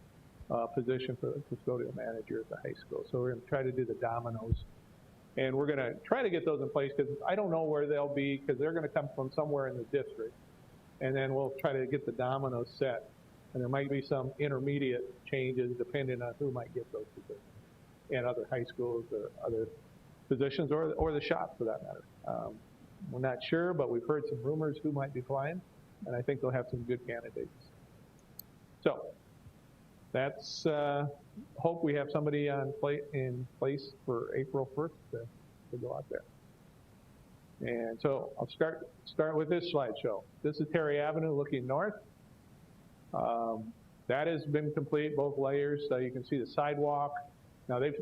position for the custodial manager at the high school. So we're going to try to do the dominoes. And we're going to try to get those in place, because I don't know where they'll be, because they're going to come from somewhere in the district. And then we'll try to get the dominoes set. And there might be some intermediate changes depending on who might get those positions in other high schools or other positions, or the shop for that matter. We're not sure, but we've heard some rumors who might be flying, and I think they'll have some good candidates. So that's, hope we have somebody in place for April 1st to go out there. And so I'll start with this slideshow. This is Terry Avenue looking north. That has been complete, both layers. So you can see the sidewalk. Now they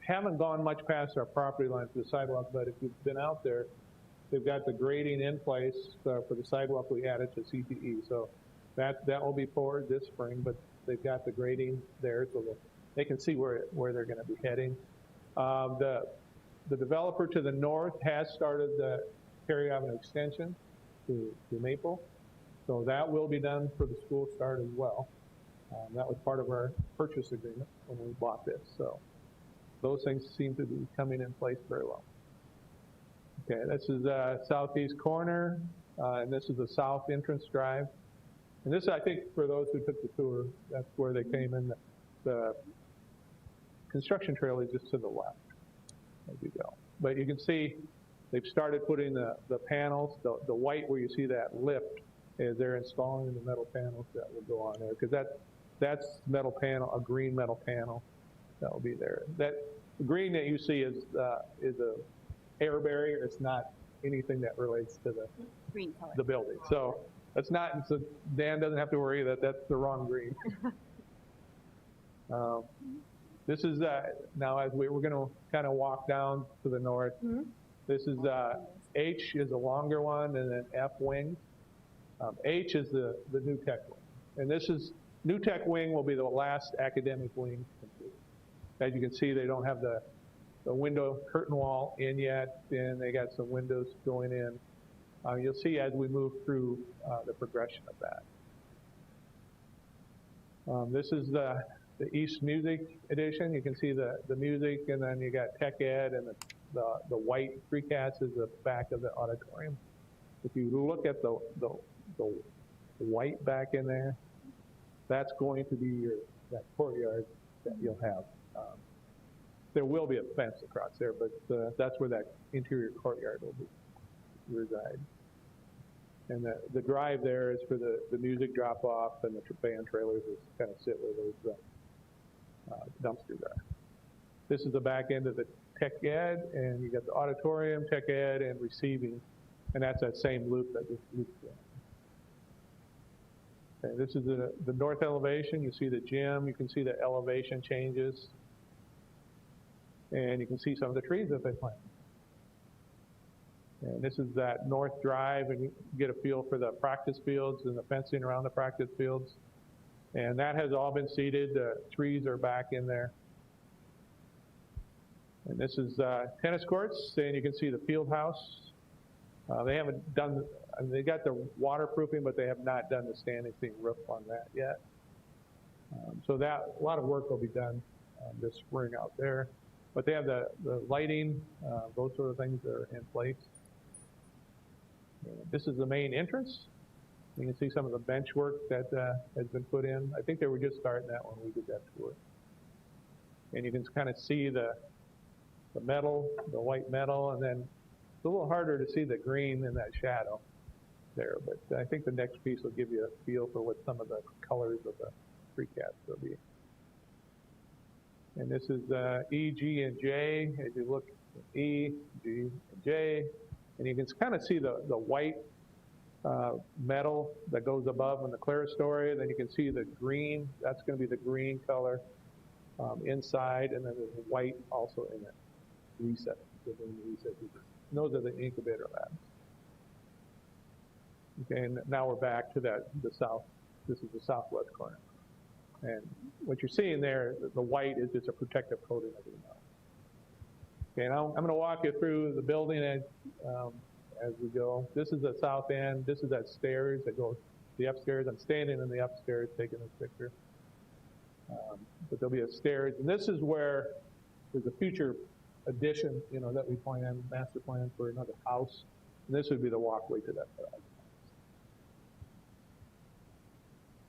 haven't gone much past our property line for the sidewalk, but if you've been out there, they've got the grading in place for the sidewalk we added to CTE. So that will be poured this spring, but they've got the grading there so that they can see where they're going to be heading. The developer to the north has started the Terry Avenue extension to Maple. So that will be done for the school start as well. That was part of our purchase agreement when we bought this. So those things seem to be coming in place very well. Okay, this is southeast corner, and this is the south entrance drive. And this, I think, for those who took the tour, that's where they came in. The construction trail is just to the left as you go. But you can see they've started putting the panels, the white where you see that lift, is they're installing the metal panels that will go on there, because that's metal panel, a green metal panel that will be there. That green that you see is a air barrier. It's not anything that relates to the Green color. the building. So that's not, so Dan doesn't have to worry that that's the wrong green. This is, now as we're going to kind of walk down to the north. This is, H is a longer one, and then F wing. H is the new tech wing. And this is, new tech wing will be the last academic wing complete. As you can see, they don't have the window curtain wall in yet, and they got some windows going in. You'll see as we move through the progression of that. This is the East Music Edition. You can see the music, and then you got tech ed, and the white precast is the back of the auditorium. If you look at the white back in there, that's going to be that courtyard that you'll have. There will be a fence across there, but that's where that interior courtyard will reside. And the drive there is for the music drop off, and the band trailers is kind of sit where those dumpsters are. This is the back end of the tech ed, and you got the auditorium, tech ed, and receiving, and that's that same loop that just loops in. Okay, this is the north elevation. You see the gym. You can see the elevation changes. And you can see some of the trees that they planted. And this is that north drive, and you get a feel for the practice fields and the fencing around the practice fields. And that has all been seeded. The trees are back in there. And this is tennis courts, and you can see the field house. They haven't done, they got the waterproofing, but they have not done the standing seam roof on that yet. So that, a lot of work will be done this spring out there. But they have the lighting, those sort of things are in place. And this is the main entrance. You can see some of the bench work that has been put in. I think they were just starting that when we did that tour. And you can kind of see the metal, the white metal, and then it's a little harder to see the green in that shadow there. But I think the next piece will give you a feel for what some of the colors of the precast will be. And this is E, G, and J. As you look at E, G, and J, and you can kind of see the white metal that goes above in the clerestory. Then you can see the green. That's going to be the green color inside, and then there's white also in it. Reset. And those are the incubator labs. Okay, and now we're back to the south. This is the southwest corner. And what you're seeing there, the white is just a protective coating of the metal. Okay, now I'm going to walk you through the building as we go. This is the south end. This is that stairs that goes the upstairs. I'm standing in the upstairs taking this picture. But there'll be a stairs, and this is where there's a future addition, you know, that we plan, master plan for another house. And this would be the walkway to that garage.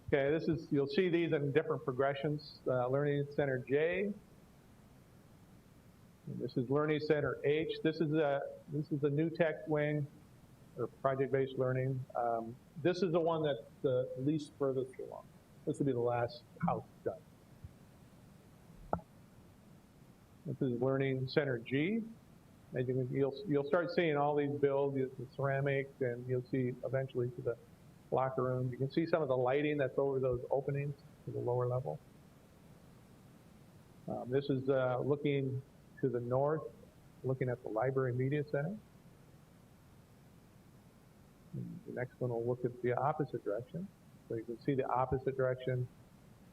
Okay, this is, you'll see these in different progressions. Learning Center J. And this is Learning Center H. This is the new tech wing, or project-based learning. This is the one that's the least furthest along. This will be the last house done. This is Learning Center G. As you'll start seeing all these builds, the ceramic, and you'll see eventually to the locker room. You can see some of the lighting that's over those openings to the lower level. This is looking to the north, looking at the Library Media Center. And the next one will look at the opposite direction. So you can see the opposite direction.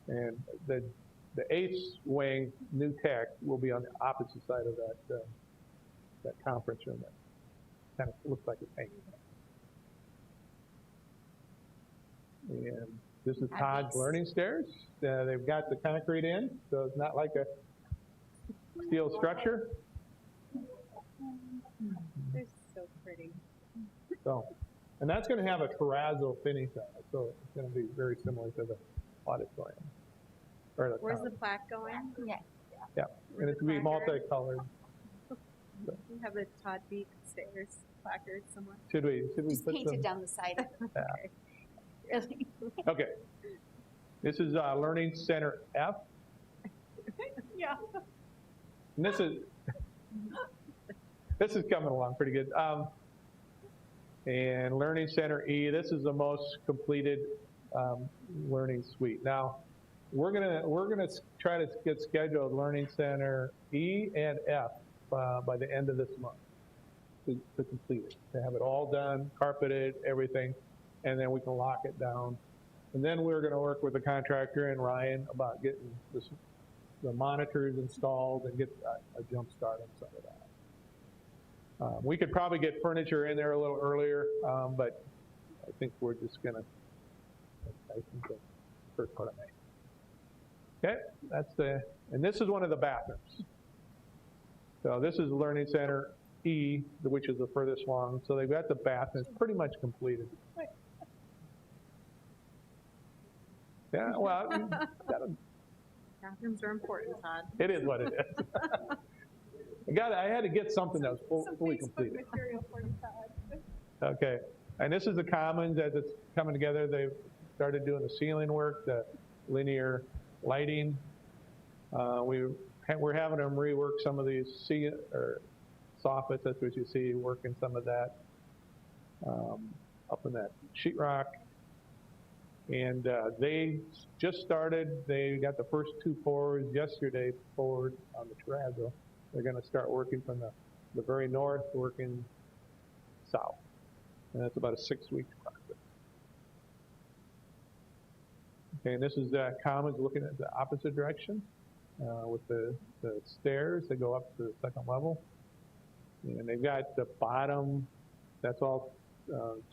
And the eighth wing, new tech, will be on the opposite side of that conference room that kind of looks like it's hanging out. And this is Todd's learning stairs. They've got the concrete in, so it's not like a steel structure. They're so pretty. So, and that's going to have a terrazzo finish on it, so it's going to be very similar to the auditorium. Where's the plaque going? Yeah. Yeah, and it's going to be multicolored. We have the Todd Beak stairs placard somewhere. Should we Just put paint some? it down the side. Yeah. Really? Okay. This is Learning Center F. Yeah. And this is coming along pretty good. And Learning Center E, this is the most completed learning suite. Now, we're gonna try to get scheduled Learning Center E and F by the end of this month to complete it, to have it all done, carpeted, everything, and then we can lock it down. And then we're going to work with the contractor and Ryan about getting the monitors installed and get a jump start on some of that. We could probably get furniture in there a little earlier, but I think we're just going to, I think the first part of May. Okay, and this is one of the bathrooms. So this is Learning Center E, which is the furthest along. So they've got the bathrooms pretty much completed. Yeah, well, Bathrooms are important, Todd. it is what it is. I had to get something that was fully completed. Material for you, Todd. Okay, and this is the commons as it's coming together. They've started doing the ceiling work, the linear lighting. We're having them rework some of these soffits. That's what you see, working some of that up in that sheetrock. And they just started. They got the first 2 pours yesterday poured on the terrazzo. They're going to start working from the very north, working south. And that's about a 6-week process. Okay, and this is Commons looking at the opposite direction with the stairs that go up to the second level. And they've got the bottom, that's all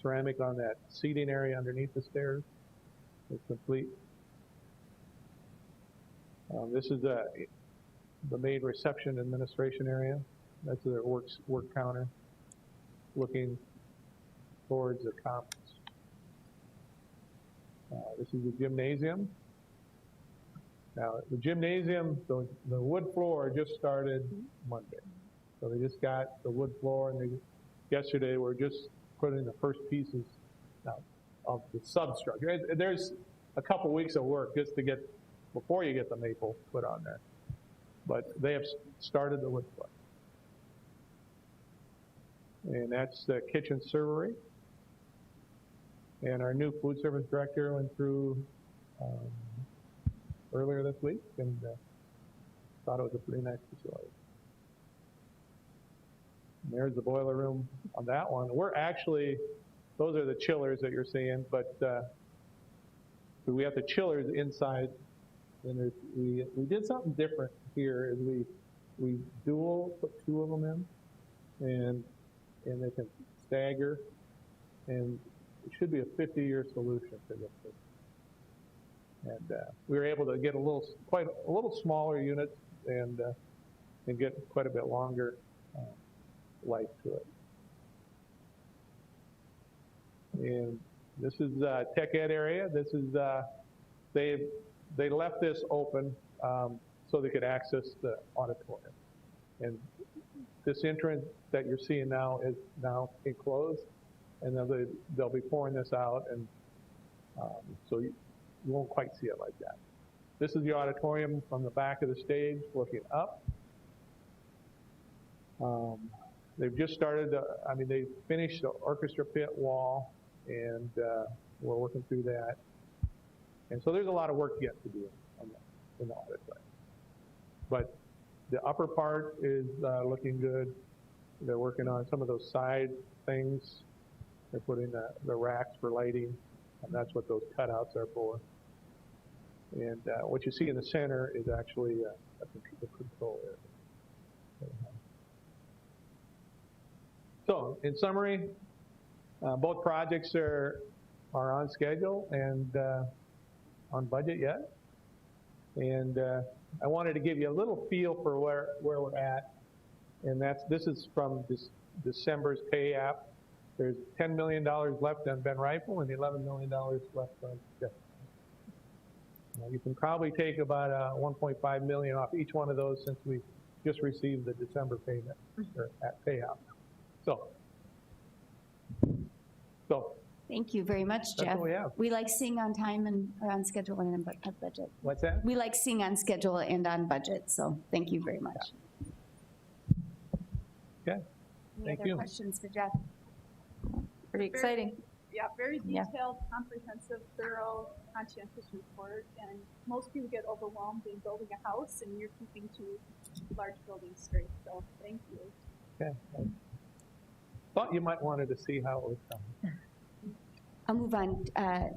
ceramic on that seating area underneath the stairs. It's complete. This is the main reception administration area. That's their work counter, looking towards the commons. This is the gymnasium. Now, the gymnasium, the wood floor just started Monday. So they just got the wood floor, and yesterday we're just putting the first pieces of the substructure. There's a couple weeks of work just to get, before you get the maple put on there. But they have started the wood floor. And that's the kitchen servery. And our new food service director went through earlier this week and thought it was a pretty nice facility. And there's the boiler room on that one. We're actually, those are the chillers that you're seeing, but we have the chillers inside. And we did something different here is we dual put 2 of them in, and they can stagger, and it should be a 50-year solution for this. And we were able to get a little smaller unit and get quite a bit longer life to it. And this is tech ed area. This is they left this open so they could access the auditorium. And this entrance that you're seeing now is now enclosed, and then they'll be pouring this out, and so you won't quite see it like that. This is the auditorium from the back of the stage looking up. They've just started, they finished the orchestra pit wall, and we're working through that. And so there's a lot of work yet to do in the auditorium. But the upper part is looking good. They're working on some of those side things. They're putting the racks for lighting, and that's what those cutouts are for. And what you see in the center is actually the control area. So, in summary, both projects are on schedule and on budget yet. And I wanted to give you a little feel for where we're at. And this is from December's pay app. There's $10 million left on Ben Rifle and $11 million left on Jefferson. Now, you can probably take about $1.5 million off each one of those since we just received the December payment or at payout. So. Thank you very much, Jeff. That's what we have. We like seeing on time and or on schedule and on budget. What's that? We like seeing on schedule and on budget, so thank you very much. Okay, Any thank other you. questions for Jeff? Pretty exciting. Yeah, very Yeah. detailed, comprehensive, thorough, conscientious report, and most people get overwhelmed in building a house, and you're keeping 2 large buildings straight, so thank you. Okay. Thought you might wanted to see how it was done. I'll move on. Todd,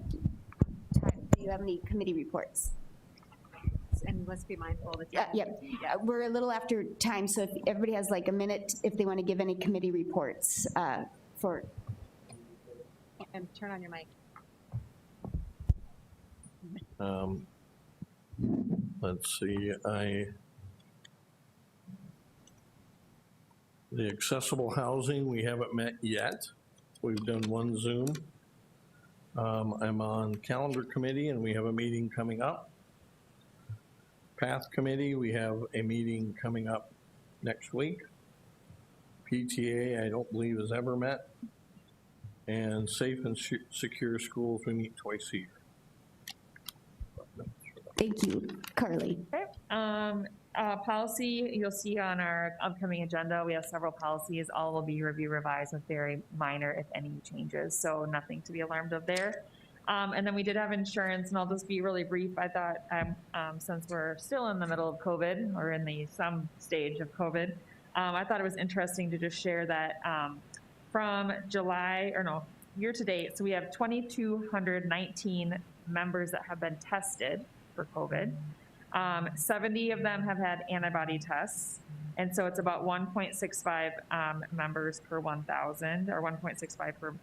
do you have any committee reports? And let's be mindful of the Yeah, time. yep. We're a little after time, so if everybody has like a minute, if they want to give any committee reports for. And turn on your mic. Let's see, the accessible housing, we haven't met yet. We've done 1 Zoom. I'm on calendar committee and we have a meeting coming up. Path committee, we have a meeting coming up next week. PTA, I don't believe has ever met. And safe and secure schools, we meet twice a year. Thank you, Carly. Okay. Policy, you'll see on our upcoming agenda, we have several policies. All will be revised with very minor, if any, changes. So nothing to be alarmed of there. And then we did have insurance, and I'll just be really brief. I thought since we're still in the middle of COVID, or in some stage of COVID, I thought it was interesting to just share that from year to date, so we have 2,219 members that have been tested for COVID. 70 of them have had antibody tests. And so it's about 1.65 members per 1,000, or 1.65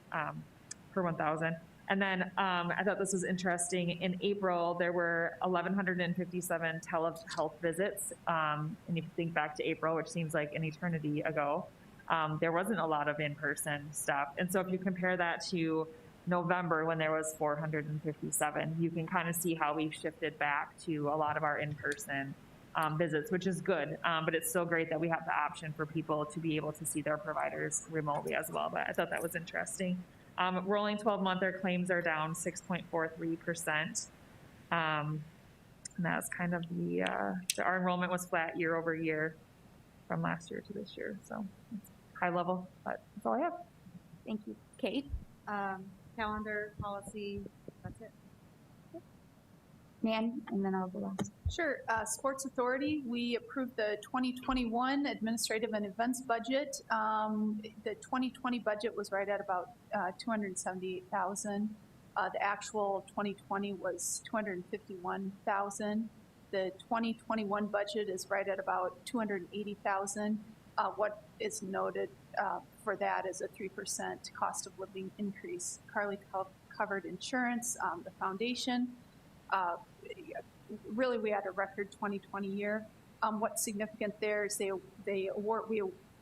per 1,000. And then I thought this was interesting. In April, there were 1,157 telehealth visits. And if you think back to April, which seems like an eternity ago, there wasn't a lot of in-person stuff. And so if you compare that to November, when there was 457, you can kind of see how we've shifted back to a lot of our in-person visits, which is good. But it's still great that we have the option for people to be able to see their providers remotely as well. But I thought that was interesting. Rolling 12-month, their claims are down 6.43%. And that's kind of our enrollment was flat year over year from last year to this year. So it's high level, but that's all I have. Thank you. Kate? Calendar, policy, that's it. Nan, and then I'll go last. Sure. Sports Authority, we approved the 2021 administrative and events budget. The 2020 budget was right at about $278,000. The actual 2020 was $251,000. The 2021 budget is right at about $280,000. What is noted for that is a 3% cost of living increase. Carly covered insurance, the foundation. Really, we had a record 2020 year. What's significant there is we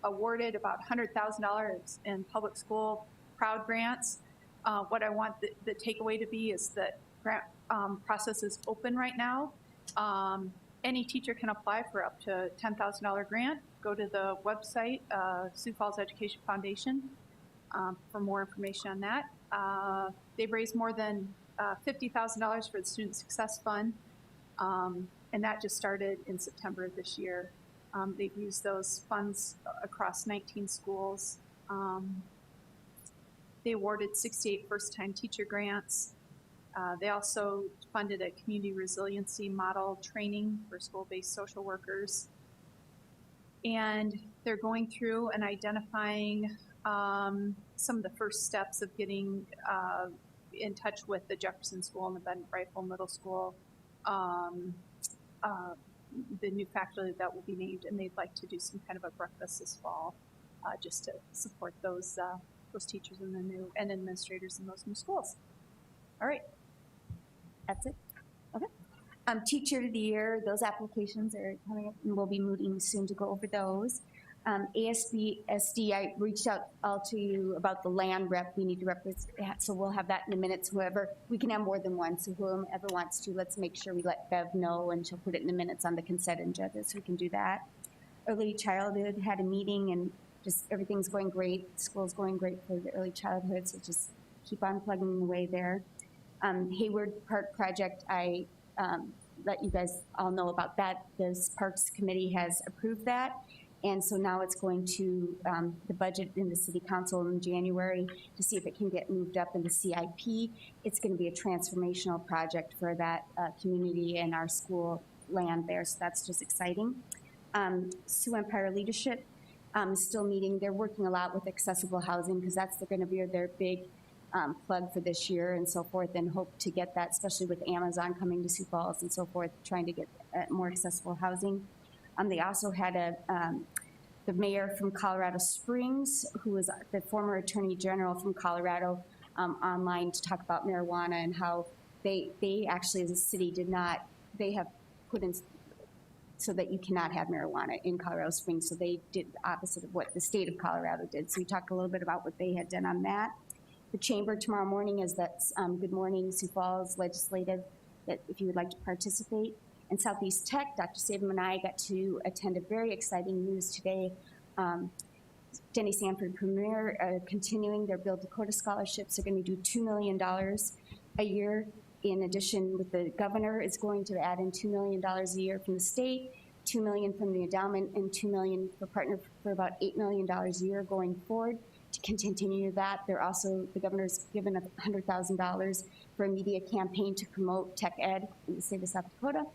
awarded about $100,000 in public school proud grants. What I want the takeaway to be is that grant process is open right now. Any teacher can apply for up to $10,000 grant. Go to the website, Sioux Falls Education Foundation, for more information on that. They've raised more than $50,000 for the Student Success Fund, and that just started in September of this year. They've used those funds across 19 schools. They awarded 68 first-time teacher grants. They also funded a community resiliency model training for school-based social workers. And they're going through and identifying some of the first steps of getting in touch with the Jefferson School and the Ben Rifle Middle School, the new faculty that will be named, and they'd like to do some kind of a breakfast this fall just to support those teachers and administrators in those new schools. All right. That's it? Okay. Teacher of the Year, those applications are coming up, and we'll be moving soon to go over those. ASB/SD, I reached out all to you about the land rep. We need to represent, so we'll have that in a minute. So whoever, we can have more than one, so whoever wants to, let's make sure we let Bev know, and she'll put it in the minutes on the consent agenda, so we can do that. Early childhood had a meeting, and just everything's going great. School's going great for the early childhood, so just keep on plugging away there. Hayward Park project, I let you guys all know about that. The Parks Committee has approved that. And so now it's going to the budget in the City Council in January to see if it can get moved up in the CIP. It's going to be a transformational project for that community and our school land there. So that's just exciting. Sioux Empire Leadership is still meeting. They're working a lot with accessible housing because that's going to be their big plug for this year and so forth, and hope to get that, especially with Amazon coming to Sioux Falls and so forth, trying to get more accessible housing. They also had the mayor from Colorado Springs, who was the former attorney general from Colorado, online to talk about marijuana and how they actually, as a city, they have put in so that you cannot have marijuana in Colorado Springs. So they did the opposite of what the state of Colorado did. So we talked a little bit about what they had done on that. The chamber tomorrow morning is that Good Morning Sioux Falls Legislative, that if you would like to participate. And Southeast Tech, Dr. Sabin and I got to attend a very exciting news today. Denny Sanford Premier continuing their Build Dakota scholarships. They're going to do $2 million a year. In addition, with the governor is going to add in $2 million a year from the state, $2 million from the endowment, and $2 million for partner for about $8 million a year going forward. To continue that, they're also, the governor's given $100,000 for a media campaign to promote tech ed in the state of South Dakota.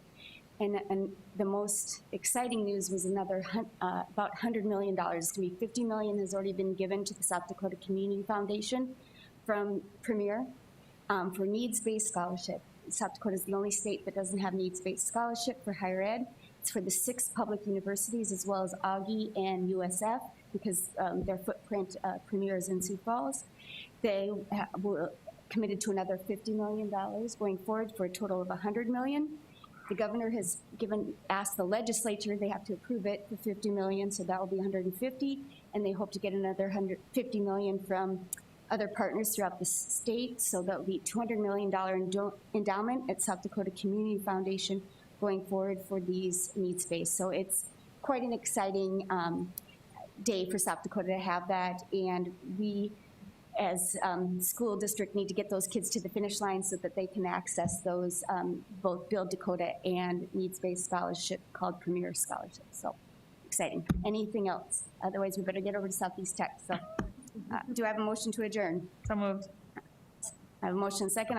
And the most exciting news was another about $100 million. It's going to be $50 million has already been given to the South Dakota Community Foundation from Premier for needs-based scholarship. South Dakota is the only state that doesn't have needs-based scholarship for higher ed. It's for the 6 public universities as well as Augie and USF because their footprint Premier is in Sioux Falls. They will committed to another $50 million going forward for a total of $100 million. The governor has asked the legislature, they have to approve it for $50 million, so that will be 150, and they hope to get another $150 million from other partners throughout the state, so that will be $200 million endowment at South Dakota Community Foundation going forward for these needs-based. So it's quite an exciting day for South Dakota to have that, and we as school district need to get those kids to the finish line so that they can access those both Build Dakota and needs-based scholarship called Premier Scholarship. So exciting. Anything else? Otherwise, we better get over to Southeast Tech. So do I have a motion to adjourn? So moved. I have a motion second.